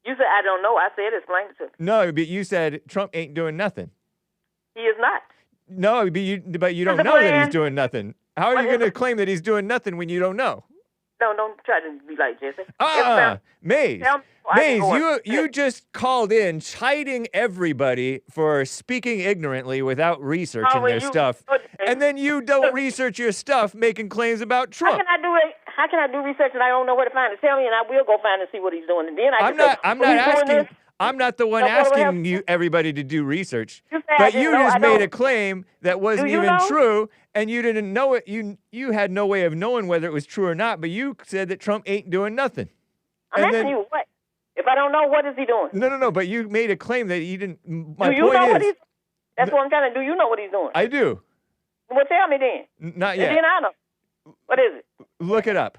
You said I don't know. I said explain it to me. No, but you said Trump ain't doing nothing. He is not. No, but you don't the know that plan? he's doing nothing. How are What you is going to claim that he's doing nothing when you don't know? No, don't try to be like Jesse. Maze. Tell me so I can Maze, go you just called in chiding everybody for speaking ignorantly without researching well, their stuff. And then you don't research your stuff making claims about How Trump. can I do it? How can I do research and I don't know where to find it? Tell me, and I will go find and see what he's doing. And then I'm not asking. I'm not the one So what do we asking you everybody to do research. You said I But didn't you know, just I made don't. a claim that wasn't you even know? true, and you didn't know it. You had no way of knowing whether it was true or not. But you said that Trump ain't doing nothing. I'm And asking you what? If I don't know, what is he doing? No. But you made a claim that he didn't. My Do you point know is, what he's? That's what I'm trying to do. You know what he's doing? I do. Well, tell me then. Not And yet. then I know. What is it? Look it up.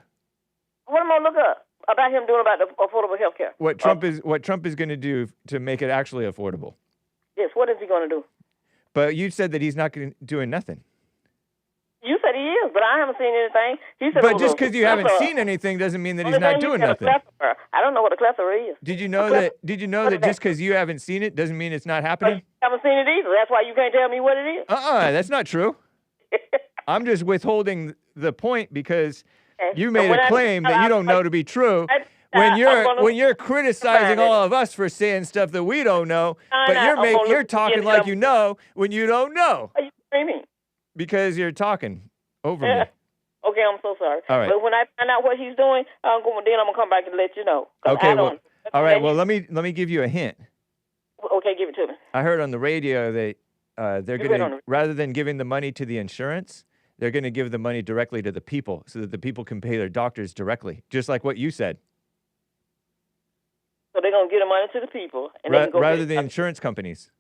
What am I gonna look up about him doing about the affordable health care? What Trump is going to do to make it actually affordable. Yes. What is he gonna do? But you said that he's not doing nothing. You said he is, but I haven't seen anything. He said. But just because you haven't seen anything doesn't mean that he's not doing nothing. I don't know what a plethora is. Did you know that? Did you know that just because you haven't seen it doesn't mean it's not happening? I haven't seen it either. That's why you can't tell me what it is. That's not true. I'm just withholding the point because you But made when a I- claim that you don't know to be true. When you're criticizing all of us for saying stuff that we don't know, but you're talking like you know when you don't know. Are you screaming? Because you're talking over me. Okay, I'm so sorry. All right. But when I find out what he's doing, then I'm gonna come back and let you know. 'Cause Okay. I don't- All right. Well, let me give you a hint. Okay, give it to me. I heard on the radio that they're You going heard on to, the- rather than giving the money to the insurance, they're going to give the money directly to the people so that the people can pay their doctors directly, just like what you said. So they're gonna give the money to the people, and they can go Rather get than it. insurance companies.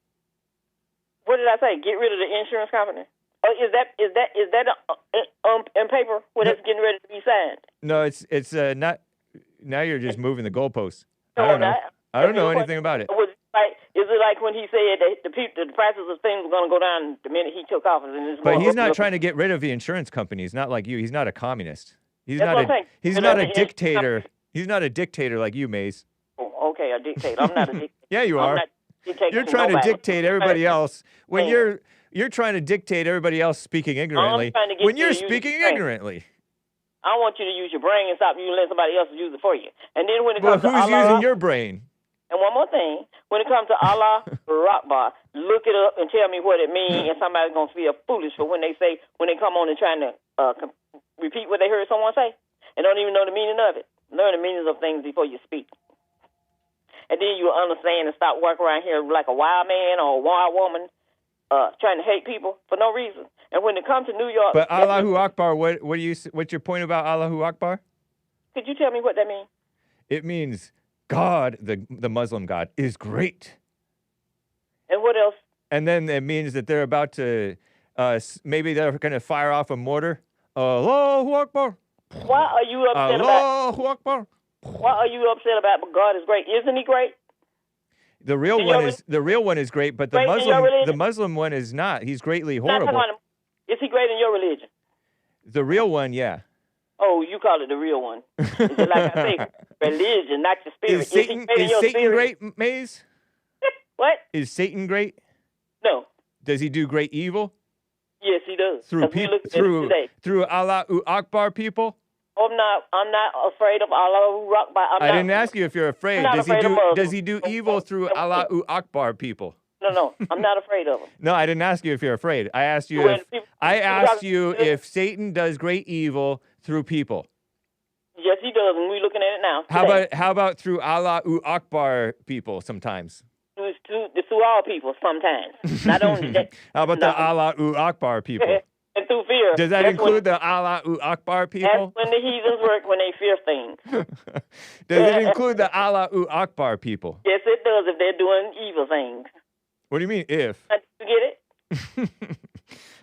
What did I say? Get rid of the insurance company. Is that in paper when it's getting ready to be signed? No, it's not. Now you're just moving the goalposts. No, I don't know. not- I don't know anything about it. Is it like when he said that the prices of things were going to go down the minute he took office? And it's But going he's up and not up? trying to get rid of the insurance companies. Not like you. He's not a communist. He's That's not what I'm a. saying. He's Get not rid a of the insurance dictator. He's not a dictator like you, Maze. Oh, okay, a dictator. I'm not a dictator. Yeah, you I'm are. not dictating You're to trying to nobody. dictate everybody else when Yeah. you're trying to dictate everybody else speaking ignorantly trying to get when you you're to use speaking your brain. ignorantly. I want you to use your brain and stop you letting somebody else use it for you. And then when it Well, comes to who's Allah, using your brain? and one more thing, when it comes to Allah Akbar, look it up and tell me what it means, and somebody's gonna feel foolish for when they come on and trying to repeat what they heard someone say and don't even know the meaning of it. Learn the meanings of things before you speak. And then you'll understand and stop walking around here like a wild man or a wild woman trying to hate people for no reason. And when it comes to New York... But Allahu Akbar, what's your point about Allahu Akbar? Could you tell me what that means? It means God, the Muslim God, is great. And what else? And then it means that they're about to, maybe they're going to fire off a mortar. Allahu Akbar. Why are you upset about? Allahu Akbar. Why are you upset about? But God is great, isn't He great? The real one is great, but the Muslim one is not. He's greatly horrible. Is He great in your religion? The real one, yeah. Oh, you call it the real one. It's like I say, religion, not your spirit. Is Satan great, Maze? What? Is Satan great? No. Does he do great evil? Yes, he does. Through Allahu Akbar people? I'm not afraid of Allahu Akbar. I didn't ask you if you're afraid. Does he do evil through Allahu Akbar people? No, I'm not afraid of him. No, I didn't ask you if you're afraid. I asked you if Satan does great evil through people. Yes, he does, and we're looking at it now. How about through Allahu Akbar people sometimes? Through all people sometimes. Not only that. How about the Allahu Akbar people? And through fear. Does that include the Allahu Akbar people? That's when the heathens work, when they fear things. Does it include the Allahu Akbar people? Yes, it does if they're doing evil things. What do you mean, if? You get it?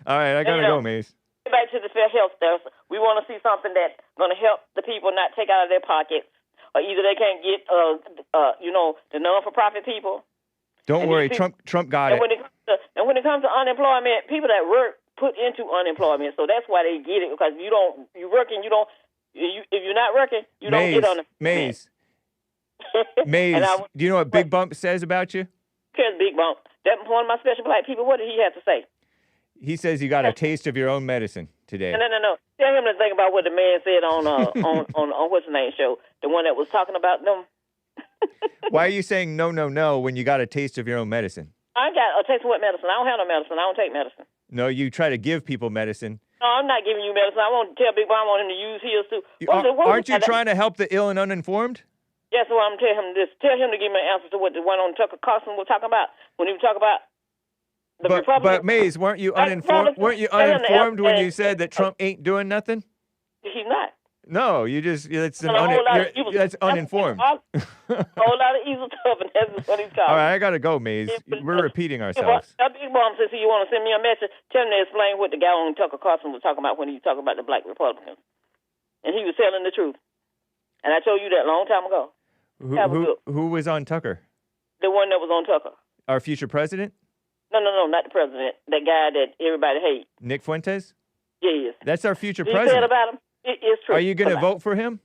All right, I gotta go, Mace. Back to the fair health stuff. We want to see something that's going to help the people not take out of their pockets, or either they can't get, the non-for-profit people. Don't worry, Trump got it. And when it comes to unemployment, people that work put into unemployment, so that's why they get it, because if you're not working, you don't get unemployment. Maze, do you know what Big Bump says about you? Here's Big Bump. That's one of my special black people. What did he have to say? He says you got a taste of your own medicine today. No. Tell him to think about what the man said on what's the name show, the one that was talking about them. Why are you saying no when you got a taste of your own medicine? I got a taste of what medicine? I don't have no medicine. I don't take medicine. No, you try to give people medicine. No, I'm not giving you medicine. I want to tell Big Boy I want him to use his too. Aren't you trying to help the ill and uninformed? Yes, well, I'm telling him this. Tell him to give me an answer to what the one on Tucker Carlson was talking about when he was talking about the Republicans. But Maze, weren't you uninformed? Weren't you uninformed when you said that Trump ain't doing nothing? He's not. No, that's uninformed. A whole lot of evil stuff, and that's what he's calling. All right, I gotta go, Maze. We're repeating ourselves. Big Bomb says you want to send me a message. Tell him to explain what the guy on Tucker Carlson was talking about when he was talking about the black Republicans, and he was telling the truth. And I told you that a long time ago. Who was on Tucker? The one that was on Tucker. Our future president? No, not the president. That guy that everybody hates. Nick Fuentes? Yes. That's our future you president. Said about him? It is true. Are you going to vote for him?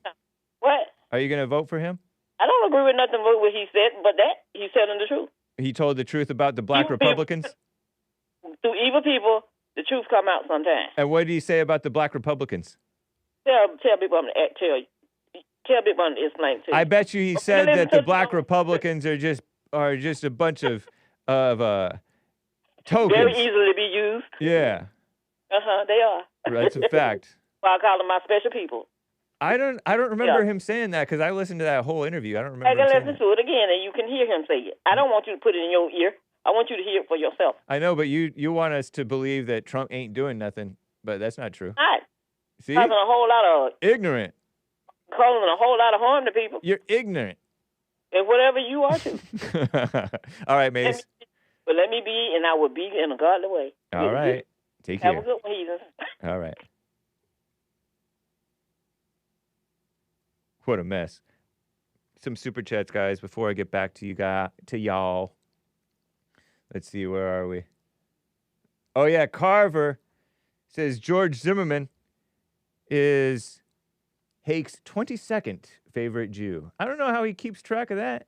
What? Are you going to vote for him? I don't agree with nothing with what he said, but that he's telling the truth. He told the truth about the black Republicans? Through evil people, the truth come out sometimes. And what did he say about the black Republicans? Tell people Tell Big Bun to explain to you. I bet you he said that the black Republicans are just a bunch of tokens. Very easily to be used. Yeah. They are. That's a fact. I call them my special people. I don't remember him saying that because I listened to that whole interview. I don't remember. I can listen to it again, and you can hear him say it. I don't want you to put it in your ear. I want you to hear it for yourself. I know, but you want us to believe that Trump ain't doing nothing, but that's not true. All right. See? Causing a whole lot of ignorant. Causing a whole lot of harm to people. You're ignorant. And whatever you are too. All right, Mace. Let me be, and I will be in a godly way. All right. Take care. Have a good one, heathens. All right. What a mess. Some super chats, guys, before I get back to y'all. Let's see, where are we? Oh, yeah, Carver says George Zimmerman is Hake's 22nd favorite Jew. I don't know how he keeps track of that.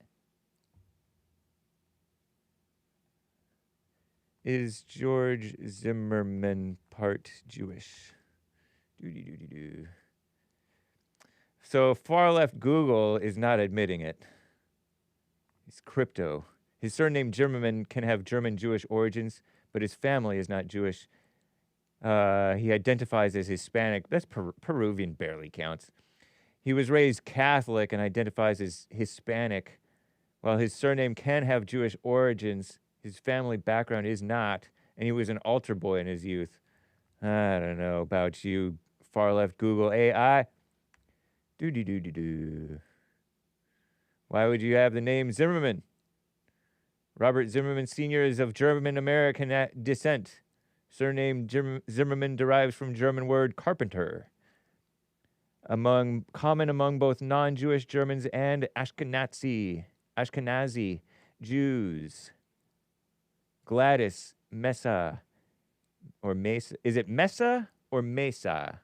Is George Zimmerman part Jewish? So far left Google is not admitting it. He's crypto. His surname Zimmerman can have German Jewish origins, but his family is not Jewish. He identifies as Hispanic. That's Peruvian, barely counts. He was raised Catholic and identifies as Hispanic. While his surname can have Jewish origins, his family background is not, and he was an altar boy in his youth. I don't know about you, far left Google AI. Why would you have the name Zimmerman? Robert Zimmerman Sr. is of German-American descent. Surname Zimmerman derives from German word carpenter. Common among both non-Jewish Germans and Ashkenazi Jews. Gladys Mesa, or Mesa. Is it Mesa or Mesa?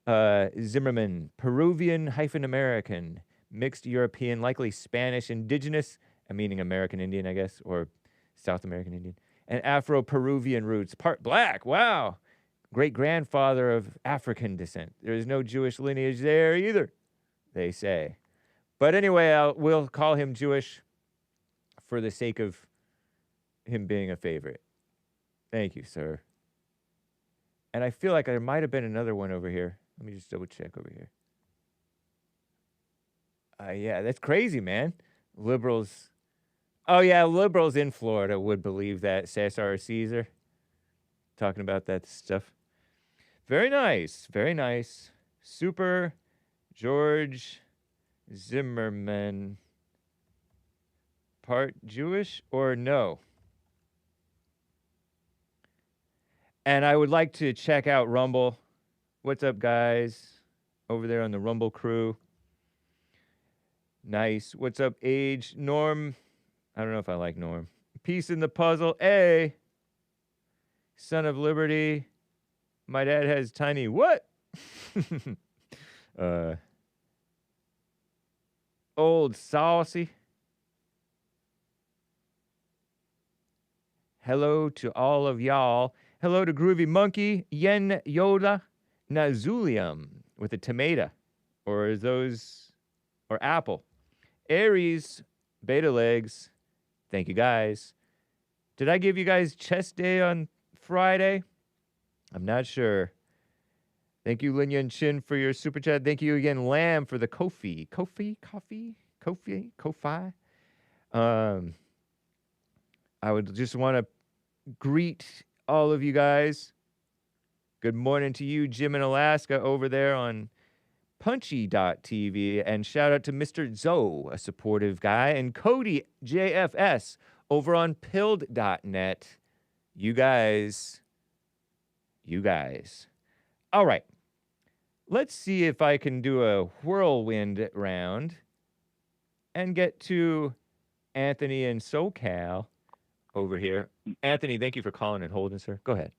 Zimmerman, Peruvian-American, mixed European, likely Spanish, indigenous, meaning American Indian, I guess, or South American Indian, and Afro-Peruvian roots. Part black, wow. Great-grandfather of African descent. There is no Jewish lineage there either, they say. But anyway, we'll call him Jewish for the sake of him being a favorite. Thank you, sir. And I feel like there might have been another one over here. Let me just double check over here. Yeah, that's crazy, man. Liberals. Oh, yeah, liberals in Florida would believe that Cesar or Cesar. Talking about that stuff. Very nice. Very nice. Super George Zimmerman. Part Jewish or no? And I would like to check out Rumble. What's up, guys? Over there on the Rumble crew. Nice. What's up, Age? Norm. I don't know if I like Norm. Peace in the puzzle. A. Son of Liberty. My dad has tiny what? Old saucy. Hello to all of y'all. Hello to Groovy Monkey, Yen Yoda, Nazulium with a tomato. Or apple. Aries, Beta Legs. Thank you guys. Did I give you guys chest day on Friday? I'm not sure. Thank you, Lin Yun Chin, for your super chat. Thank you again, Lamb, for the Kofi. Kofi? I would just want to greet all of you guys. Good morning to you, Jim in Alaska, over there on Punchy.tv. And shout out to Mr. Zoe, a supportive guy, and Cody JFS over on Pilled.net. You guys. All right. Let's see if I can do a whirlwind round and get to Anthony in SoCal over here. Anthony, thank you for calling and holding, sir. Go ahead.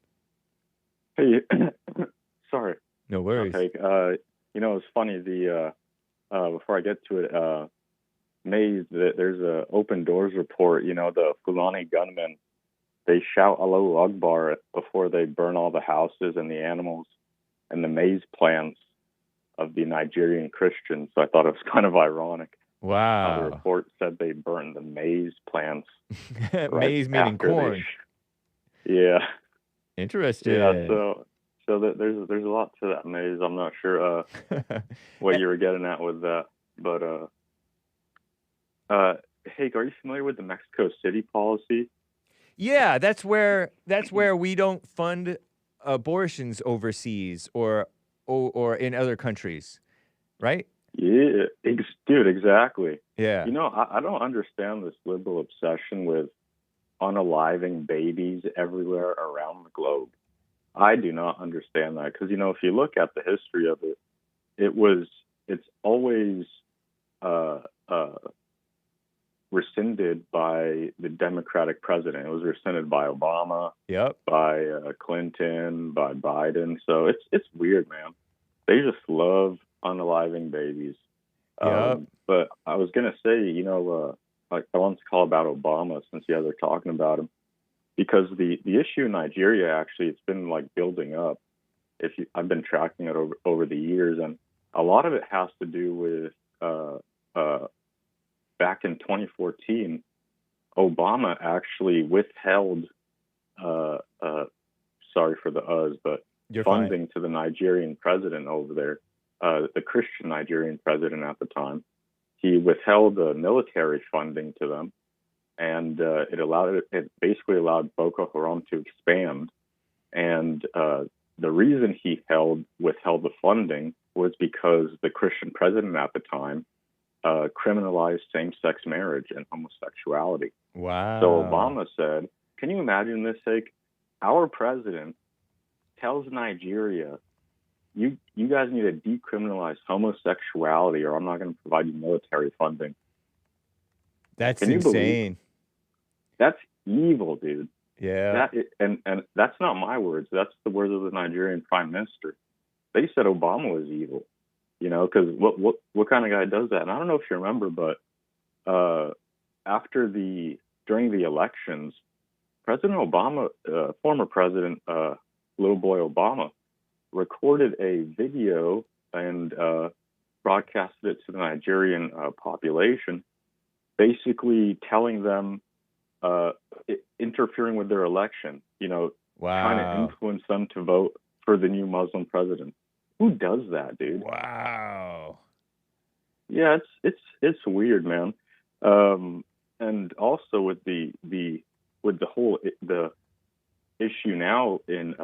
Hey, sorry. No worries. Okay. It's funny. Before I get to it, Maze, there's a open doors report. The Fulani gunmen, they shout Allahu Akbar before they burn all the houses and the animals and the maize plants of the Nigerian Christians. So I thought it was kind of ironic. Wow. The report said they burned the maize plants. Maize meaning corn. Yeah. Interesting. Yeah. So there's a lot to that, Maze. I'm not sure what you were getting at with that, but Hake, are you familiar with the Mexico City policy? Yeah, that's where we don't fund abortions overseas or in other countries, right? Yeah, dude, exactly. Yeah. I don't understand this liberal obsession with unaliving babies everywhere around the globe. I do not understand that because, if you look at the history of it, it's always rescinded by the Democratic president. It was rescinded by Obama, by Clinton, by Biden. So it's weird, man. They just love unaliving babies. But I was going to say, I want to call about Obama since you guys are talking about him, because the issue in Nigeria, actually, it's been building up. I've been tracking it over the years, and a lot of it has to do with back in 2014, Obama actually withheld, sorry for the uhs, but You're funding fine. to the Nigerian president over there, the Christian Nigerian president at the time. He withheld military funding to them, and it basically allowed Boko Haram to expand. And the reason he withheld the funding was because the Christian president at the time criminalized same-sex marriage and homosexuality. Wow. So Obama said, can you imagine this, Hake? Our president tells Nigeria, you guys need to decriminalize homosexuality or I'm not going to provide you military funding. That's Can you believe insane. That's evil, dude. Yeah. And that's not my words. That's the words of the Nigerian prime minister. They said Obama was evil, you know, because what kind of guy does that? And I don't know if you remember, but during the elections, President Obama, former president, little boy Obama, recorded a video and broadcasted it to the Nigerian population, basically telling them, interfering with their election, you know, trying to influence them to vote for the new Muslim president. Who does that, dude? Wow. Yeah, it's weird, man. And also with the whole issue now in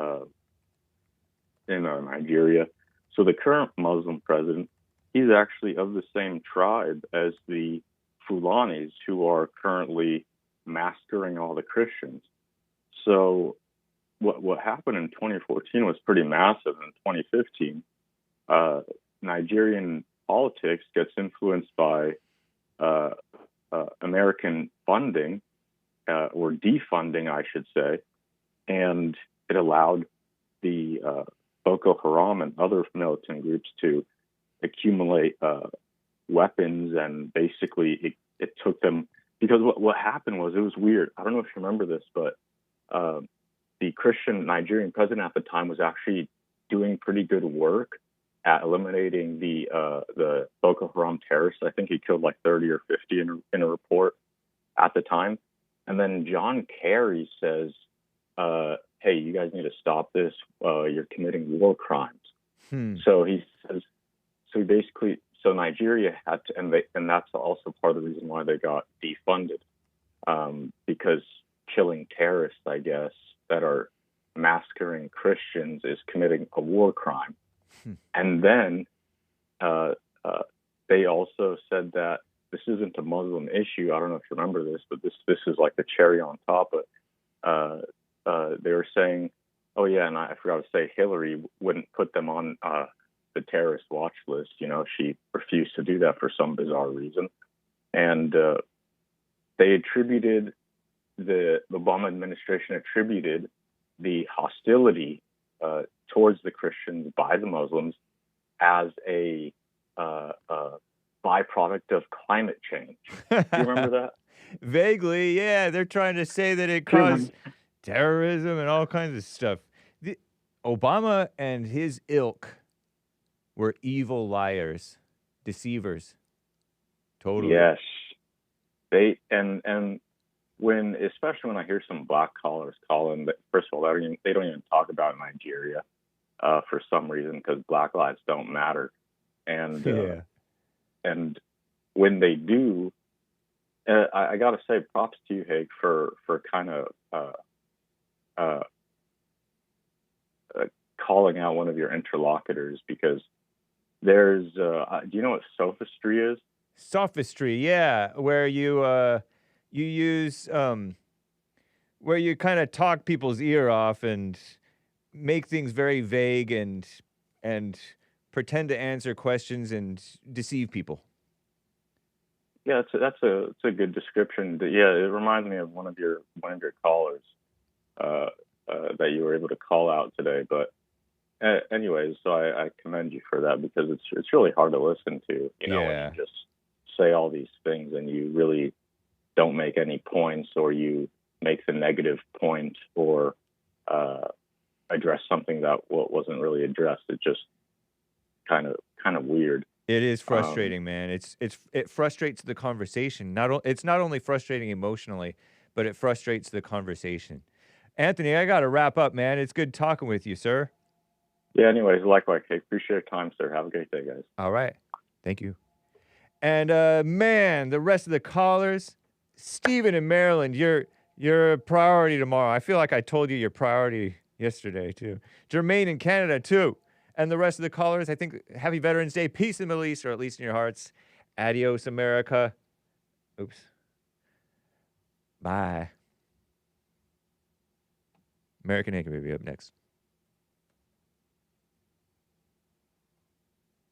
Nigeria. So the current Muslim president, he's actually of the same tribe as the Fulanis, who are currently massacring all the Christians. So what happened in 2014 was pretty massive. In 2015, Nigerian politics gets influenced by American funding, or defunding, I should say, and it allowed the Boko Haram and other militant groups to accumulate weapons, and basically it took them, because what happened was, it was weird. I don't know if you remember this, but the Christian Nigerian president at the time was actually doing pretty good work at eliminating the Boko Haram terrorists. I think he killed like 30 or 50 in a report at the time. And then John Kerry says, hey, you guys need to stop this. You're committing war crimes. So he says, so Nigeria had to, and that's also part of the reason why they got defunded, because killing terrorists, I guess, that are massacring Christians is committing a war crime. And then they also said that this isn't a Muslim issue. I don't know if you remember this, but this is like the cherry on top. But they were saying, oh yeah, and I forgot to say, Hillary wouldn't put them on the terrorist watch list. You know, she refused to do that for some bizarre reason. And they attributed, the Obama administration attributed the hostility towards the Christians by the Muslims as a byproduct of climate change. Do you remember that? Vaguely, yeah. They're trying to say that it caused terrorism and all kinds of stuff. Obama and his ilk were evil liars, deceivers. Totally. Yes. They and especially when I hear some black callers calling, first of all, they don't even talk about Nigeria for some reason, because Black lives don't matter. And and when they do, I got to say props to you, Hake, for kind of calling out one of your interlocutors, because there's do you know what sophistry is? Sophistry, yeah, where you use where you kind of talk people's ear off and make things very vague and pretend to answer questions and deceive people. Yeah, it's a good description. Yeah, it reminds me of one of your callers that you were able to call out today. But anyways, so I commend you for that, because it's really hard to listen to. You know, when you just say all these things and you really don't make any points, or you make the negative point, or address something that wasn't really addressed. It's just kind of weird. It is frustrating, man. It frustrates the conversation. It's not only frustrating emotionally, but it frustrates the conversation. Anthony, I got to wrap up, man. It's good talking with you, sir. Yeah, anyways, likewise. I appreciate your time, sir. Have a great day, guys. All right. Thank you. And, man, the rest of the callers, Stephen in Maryland, you're a priority tomorrow. I feel like I told you your priority yesterday, too. Jermaine in Canada, too. And the rest of the callers, I think, happy Veterans Day, peace in the Middle East, or at least in your hearts. Adios, America. Oops. Bye. American Hake will be up next.